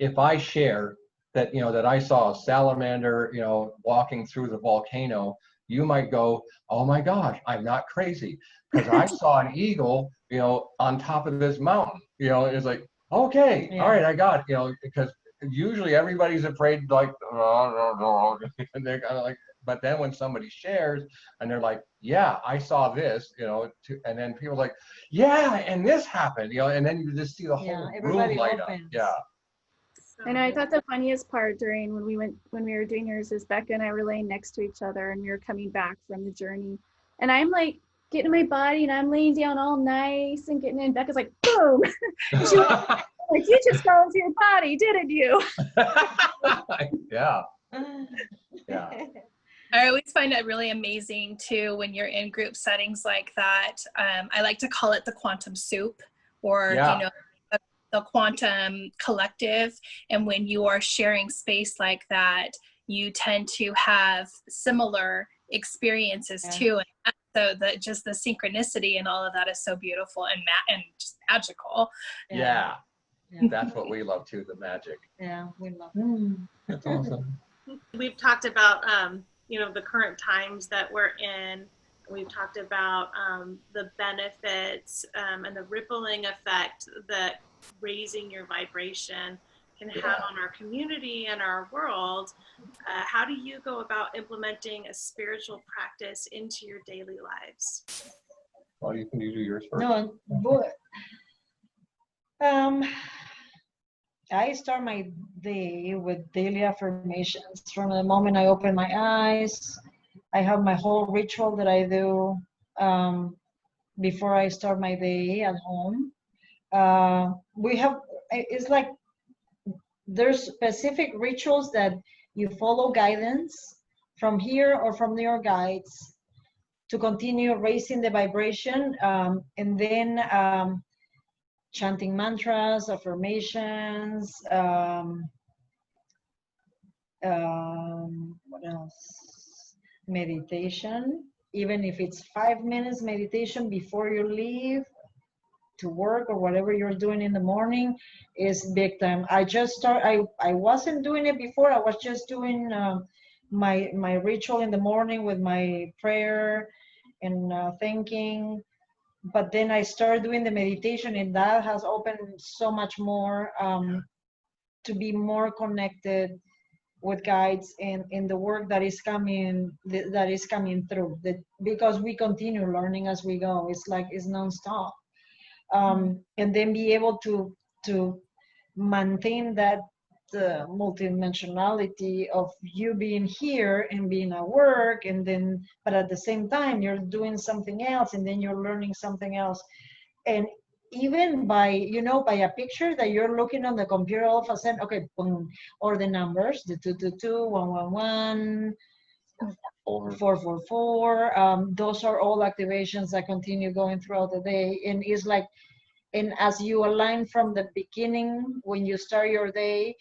if I share that, that I saw a salamander, walking through the volcano, you might go, oh my gosh, I'm not crazy, because I saw an eagle, on top of this mountain. It's like, okay, all right, I got it, because usually everybody's afraid, like, and they're kind of like, but then when somebody shares and they're like, yeah, I saw this, you know, and then people are like, yeah, and this happened, you know, and then you just see the whole room light up. Yeah. And I thought the funniest part during when we were doing yours is Becca and I were laying next to each other and we were coming back from the journey. And I'm like getting in my body and I'm laying down all nice and getting in. Becca's like, boom. She was like, you just fell into your body, didn't you? Yeah. Yeah. I always find it really amazing too when you're in group settings like that. I like to call it the quantum soup, or you know, the quantum collective. And when you are sharing space like that, you tend to have similar experiences too. And so that just the synchronicity and all of that is so beautiful and just magical. Yeah. That's what we love too, the magic. Yeah, we love it. That's awesome. We've talked about, you know, the current times that we're in. We've talked about the benefits and the rippling effect that raising your vibration can have on our community and our world. How do you go about implementing a spiritual practice into your daily lives? Well, you can do yours first. No, I start my day with daily affirmations. From the moment I open my eyes, I have my whole ritual that I do before I start my day at home. It's like there's specific rituals that you follow guidance from here or from your guides to continue raising the vibration, and then chanting mantras, affirmations, what else? Meditation, even if it's 5 minutes meditation before you leave to work or whatever you're doing in the morning is big time. I wasn't doing it before. I was just doing my ritual in the morning with my prayer and thinking. But then I started doing the meditation, and that has opened so much more to be more connected with guides in the work that is coming through. Because we continue learning as we go. It's like it's nonstop, and then be able to maintain that multidimensionality of you being here and being at work, and then but at the same time you're doing something else, and then you're learning something else. And even by a picture that you're looking on the computer, all of a sudden, okay, boom, or the numbers, the 222, 111, 444, those are all activations that continue going throughout the day. And it's like, and as you align from the beginning, when you start your day,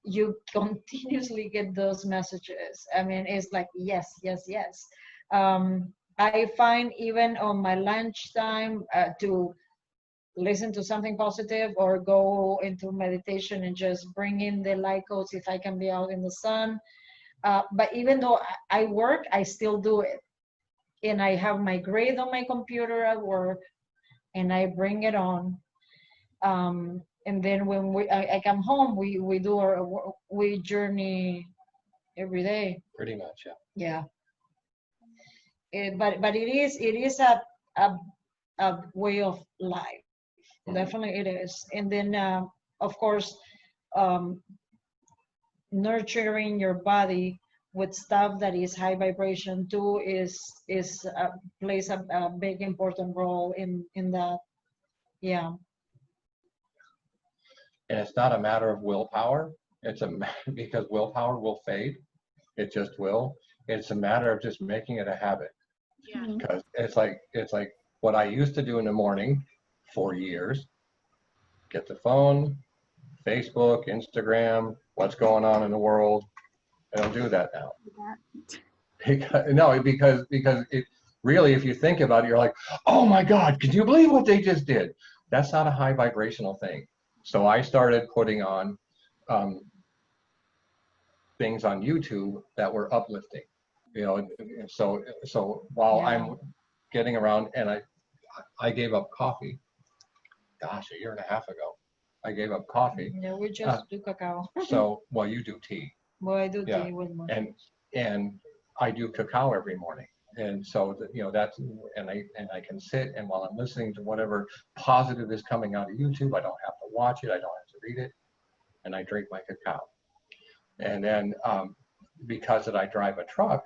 you continuously get those messages. I mean, it's like, yes, yes, yes. I find even on my lunchtime to listen to something positive or go into meditation and just bring in the light codes if I can be out in the sun. But even though I work, I still do it. And I have my grade on my computer at work, and I bring it on. And then when I come home, we journey every day. Pretty much, yeah. Yeah. But it is a way of life. Definitely it is. And then of course, nurturing your body with stuff that is high vibration too plays a big important role in that. Yeah. And it's not a matter of willpower. Because willpower will fade. It just will. It's a matter of just making it a habit. Yeah. Because it's like what I used to do in the morning for years. Get the phone, Facebook, Instagram, what's going on in the world. I don't do that now. Because it really, if you think about it, you're like, oh my God, can you believe what they just did? That's not a high vibrational thing. So I started putting on things on YouTube that were uplifting, so while I'm getting around, and I gave up coffee, gosh, 1.5 years ago. I gave up coffee. Yeah, we just do cacao. So, well, you do tea. Well, I do tea with more. And I do cacao every morning. And so, you know, that's, and I can sit, and while I'm listening to whatever positive is coming out of YouTube, I don't have to watch it, I don't have to read it, and I drink my cacao. And then because that I drive a truck,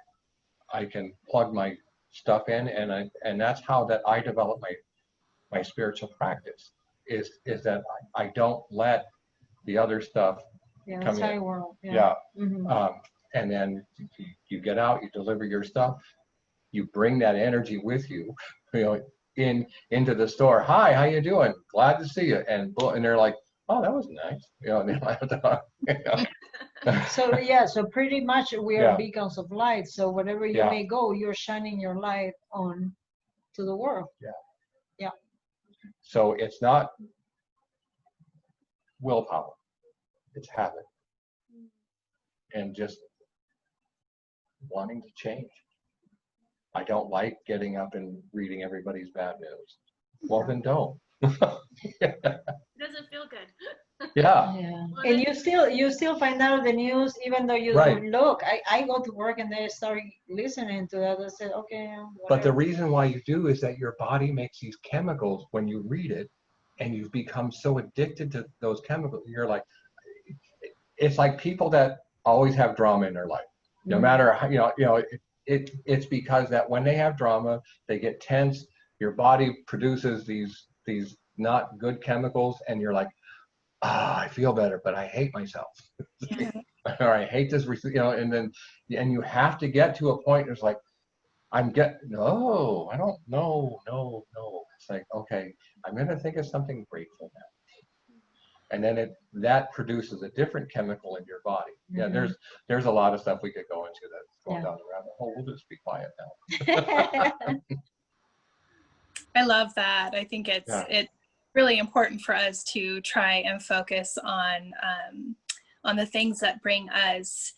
I can plug my stuff in, and that's how that I develop my spiritual practice, is that I don't let the other stuff come outside in. world. Yeah. Mhm. And then you get out, you deliver your stuff, you bring that energy with you, you know, into the store. Hi, how you doing? Glad to see you. And they're like, oh, that was nice. You know, and they laugh at the, you know. So yeah, so pretty much we are Yeah. beacons of light. So wherever you Yeah. may go, you're shining your light on to the world. Yeah. Yeah. So it's not willpower, it's habit, and just wanting to change. I don't like getting up and reading everybody's bad news. Well, then don't. It doesn't feel good. Yeah. Yeah. Well, And then- you still find out the news even though you Right. don't look. I go to work and they start listening to that. I said, okay, But the whatever. reason why you do is that your body makes these chemicals when you read it, and you've become so addicted to those chemicals. You're like, it's like people that always have drama in their life. No Mhm. matter how, it's because that when they have drama, they get tense. Your body produces these not good chemicals, and you're like, I feel better, but I hate myself. Yeah. Or I hate this, and you have to get to a point. It's like, no, I don't, no. It's like, okay, I'm going to think of something grateful now. And then that produces a different chemical in your body. Yeah, Mhm. there's a lot of stuff we could go into that's going Yeah. down the rabbit hole. We'll just be quiet now. I love that. I think it's really important for us to try and focus on the things that bring us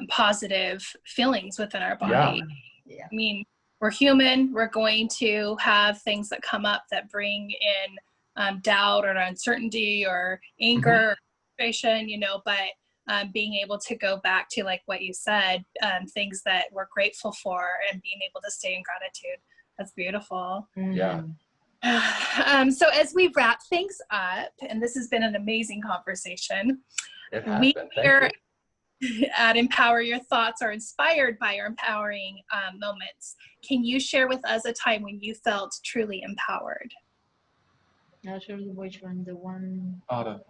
positive feelings within our body. Yeah. I mean, we're human. We're going to have things that come up that bring in doubt or uncertainty or anger or frustration, but being able to go back to, like what you said, things that we're grateful for and being able to stay in gratitude. That's beautiful. Yeah. So as we wrap things up, and this has been an amazing conversation, It has we been. here Thank you. at Empower Your Thoughts are inspired by your empowering moments. Can you share with us a time when you felt truly empowered? Not sure which one, the one. Autumn.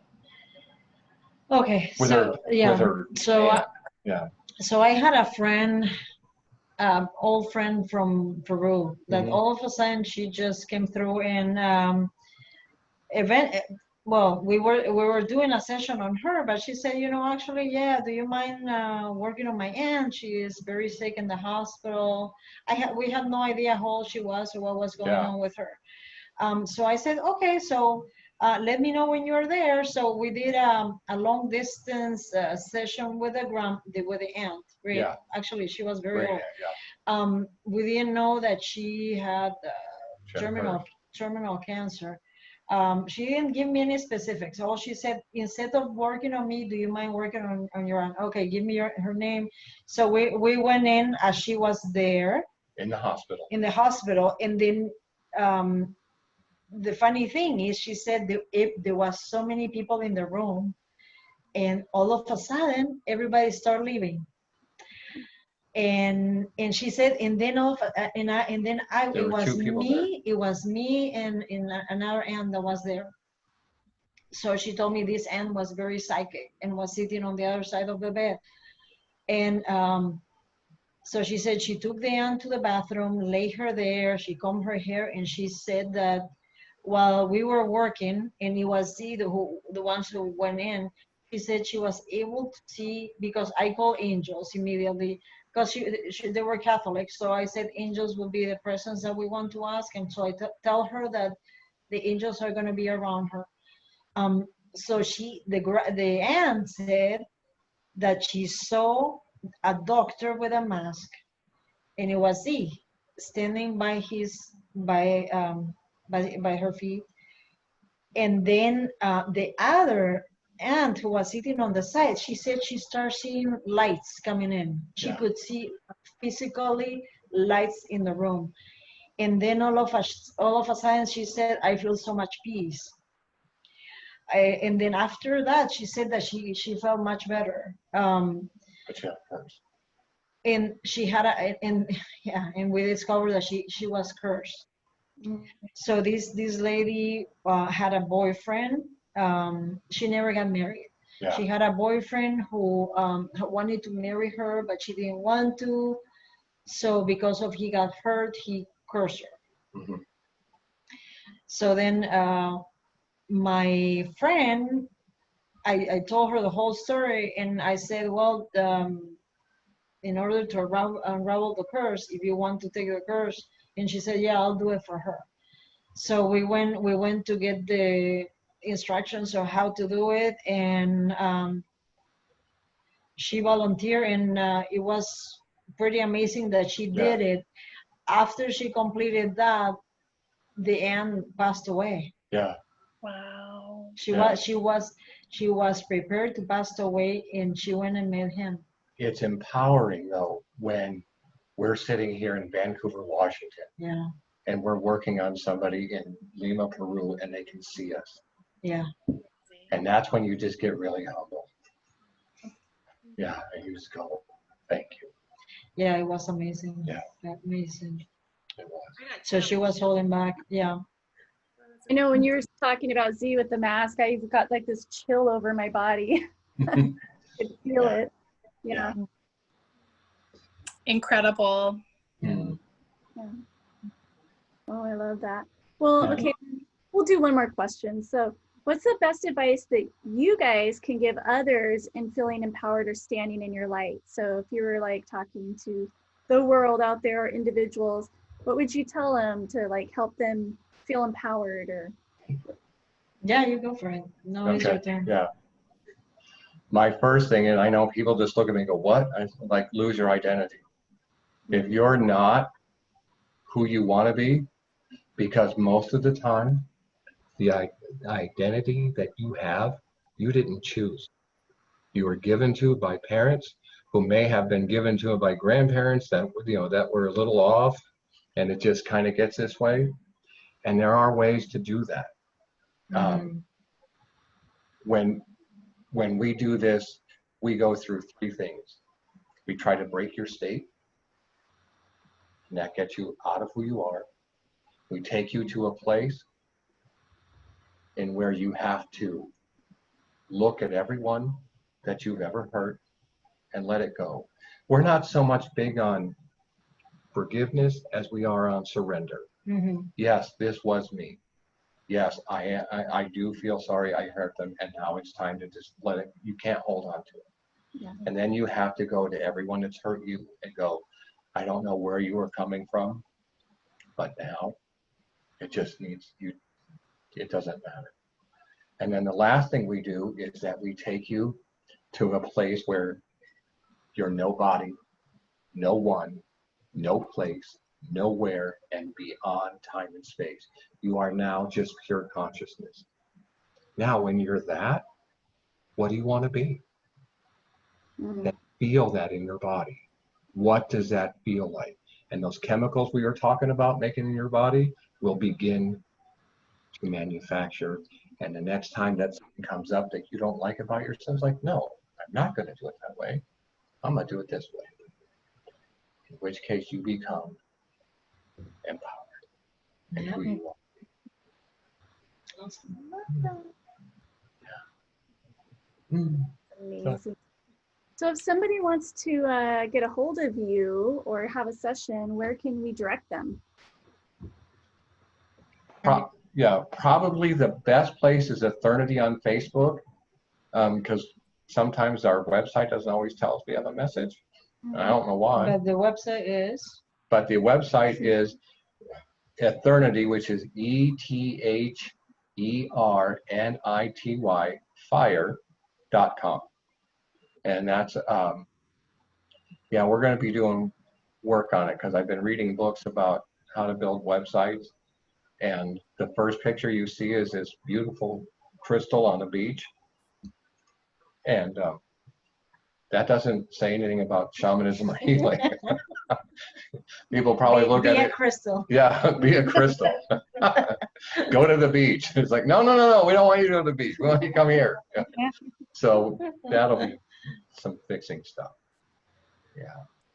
Okay, Wizard, so yeah, wizard, so yeah. So I had a friend, old friend from Peru, that Mhm. all of a sudden she just came through and well, we were doing a session on her, but she said, actually, yeah, do you mind working on my aunt? She is very sick in the hospital. We had no idea how old she was or what was going on with her. So I said, okay, so let me know when you're there. So we did a long distance session with the aunt. Right? Yeah. Actually, she was very old. Yeah. We didn't know that she had Jennifer. terminal cancer. She didn't give me any specifics. All she said, instead of working on me, do you mind working on your aunt? Okay, give me her name. So we went in as she was there. In the hospital. And then the funny thing is, she said there was so many people in the room, and all of a sudden everybody started leaving. And she said, and then it was me and another aunt that was there. So she told me this aunt was very psychic and was sitting on the other side of the bed. And so she said she took the aunt to the bathroom, laid her there, she combed her hair, and she said that while we were working, and it was the ones who went in, she said she was able to see, because I call angels immediately, because they were Catholic. So I said angels will be the presence that we want to ask. And so I tell her that the angels are going to be around her. So the aunt said that she saw a doctor with a mask, and it was standing by her feet. And then the other aunt who was sitting on the side, she said she started seeing lights coming in. She Yeah. could see physically lights in the room. And then all of a sudden, she said, I feel so much peace. And then after that, she said that she felt much better. But yeah, first. And she had and we discovered that she was cursed. So this lady had a boyfriend. She never got married. Yeah. She had a boyfriend who wanted to marry her, but she didn't want to. So because of he got hurt, he cursed her. Mhm. So then my friend, I told her the whole story, and I said, well, in order to unravel the curse, if you want to take the curse, and she said, yeah, I'll do it for her. So we went to get the instructions on how to do it, and she volunteered, and it was pretty amazing that she did it. After she completed that, the aunt passed away. Yeah. Wow. She was prepared to pass away, and she went and met him. It's empowering though when we're sitting here in Vancouver, Washington, Yeah. and we're working on somebody in Lima, Peru, and they can see us. Yeah. And that's when you just get really humble. Yeah, and you just go, thank you. Yeah, it was amazing. Yeah. Amazing. It was. So she was holding back. Yeah. I know when you were talking about Z with the mask, I got like this chill over my body. I could feel it. Yeah. Incredible. Mm. Yeah. Oh, I love that. Well, okay, we'll do one more question. So what's the best advice that you guys can give others in feeling empowered or standing in your light? So if you were like talking to the world out there or individuals, what would you tell them to like help them feel empowered? Or Yeah, you go for it. No, it's your Okay. turn. Yeah. My first thing, and I know people just look at me and go, what? I like, lose your identity. If you're not who you want to be, because most of the time, the identity that you have, you didn't choose. You were given to by parents who may have been given to by grandparents that, you know, that were a little off, and it just kind of gets this way. And there are ways to do that. When we do this, we go through three things. We try to break your state, and that gets you out of who you are. We take you to a place in where you have to look at everyone that you've ever hurt and let it go. We're not so much big on forgiveness as we are on surrender. Yes, this was me. Yes, I do feel sorry I hurt them, and now it's time to just let it, you can't hold on to it. Yeah. And then you have to go to everyone that's hurt you and go, I don't know where you were coming from, but now it just needs you, it doesn't matter. And then the last thing we do is that we take you to a place where you're nobody, no one, no place, nowhere, and beyond time and space. You are now just pure consciousness. Now, when you're that, what do you want to be? And feel that in your body. What does that feel like? And those chemicals we were talking about making in your body will begin to manufacture. And the next time that something comes up that you don't like about yourself, it's like, no, I'm not going to do it that way. I'm going to do it this way. In which case you become empowered and who you are. amazing. So if somebody wants to get a hold of you or have a session, where can we direct them? Probably the best place is ETHernitY on Facebook, because sometimes our website doesn't always tell us we have a message. I don't know why. But the website is? But the website is ETHernitY, which is ETHernity, fire.com. And that's, we're going to be doing work on it because I've been reading books about how to build websites. And the first picture you see is this beautiful crystal on the beach. And that doesn't say anything about shamanism or healing. People probably look at Be a it. crystal. Yeah, be a crystal. Go to the beach. It's like, no, we don't want you to go to the beach. We want you to come here. So that'll be some fixing stuff. Yeah.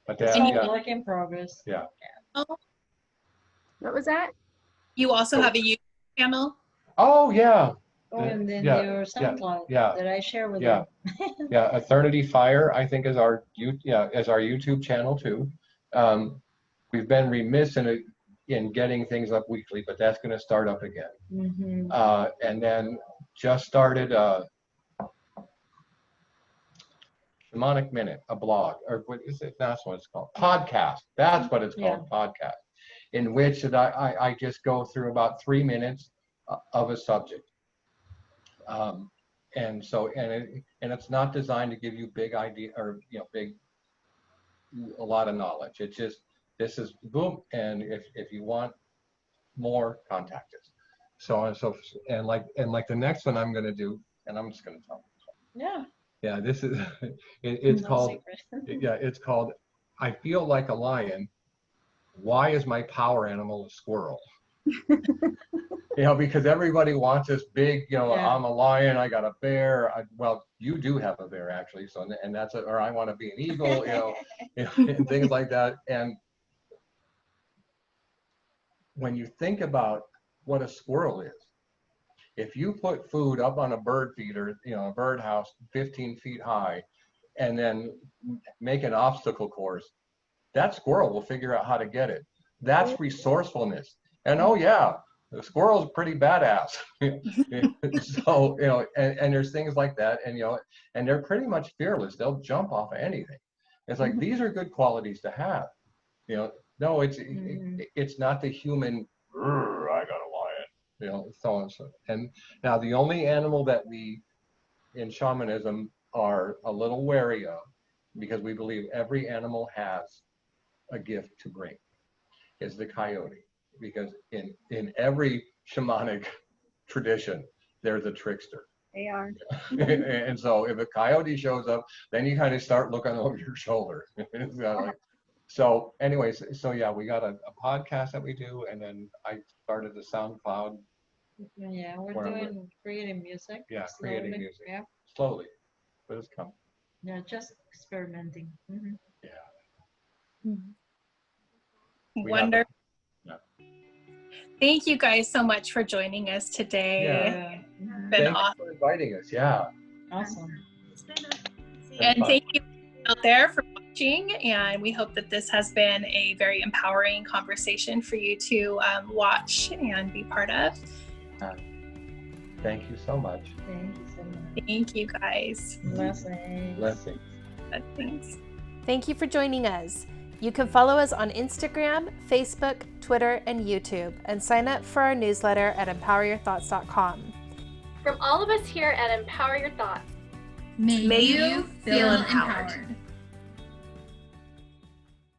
But that, It's all yeah. work in progress. Yeah. What was that? You also have a YouTube channel? Oh, yeah. Oh, and then Yeah, your SoundCloud yeah. that I share with Yeah. you. Yeah, ETHernitY Fire, I think, is our YouTube channel too. We've been remiss in getting things up weekly, but that's going to start up again. Mm-hmm. And then just started Shamanic Minute, a blog, or what is it? That's what it's called. Podcast. That's what it's called. Yeah. Podcast, in which I just go through about 3 minutes of a subject. And so, and it's not designed to give you big idea or, a lot of knowledge. It's just, this is boom. And if you want more, contact us. So on, and like the next one I'm going to do, and I'm just going to tell you. Yeah. Yeah, this is, it's No called, secret. yeah, it's called, I Feel Like a Lion. Why is my power animal a squirrel? Because everybody wants this big, Yeah. I'm a lion, I got a bear. Well, you do have a bear actually. So, and that's it, or I want to be an eagle, and things like that. And when you think about what a squirrel is, if you put food up on a bird feeder, a bird house 15 feet high, and then make an obstacle course, that squirrel will figure out how to get it. That's resourcefulness. And oh yeah, the squirrel's pretty badass. So, and there's things like that, and they're pretty much fearless. They'll jump off of anything. It's like, these are good qualities to have. No, it's not the human, I got a lion, so on and so. And now the only animal that we in shamanism are a little wary of, because we believe every animal has a gift to bring, is the coyote. Because in every shamanic tradition, there's a trickster. They are. And so if a coyote shows up, then you kind of start looking over your shoulder. So anyways, so yeah, we got a podcast that we do, and then I started the SoundCloud. Yeah, we're creating music. Yeah, slowly. creating music. Yeah. Slowly, but it's coming. Yeah, just experimenting. Mm-hmm. Yeah. Wonderful. Thank you guys so much for joining us today. Yeah. Mm-hmm. Been Thanks awesome. for inviting us. Yeah. Awesome. And thank you out there for watching. And we hope that this has been a very empowering conversation for you to watch and be part of. Thank you so much. Thank you so much. Thank you guys. Blessings. Blessings. Thanks. Thank you for joining us. You can follow us on Instagram, Facebook, Twitter, and YouTube, and sign up for our newsletter at empoweryourthoughts.com. From all of us here at Empower Your Thoughts, May you feel empowered.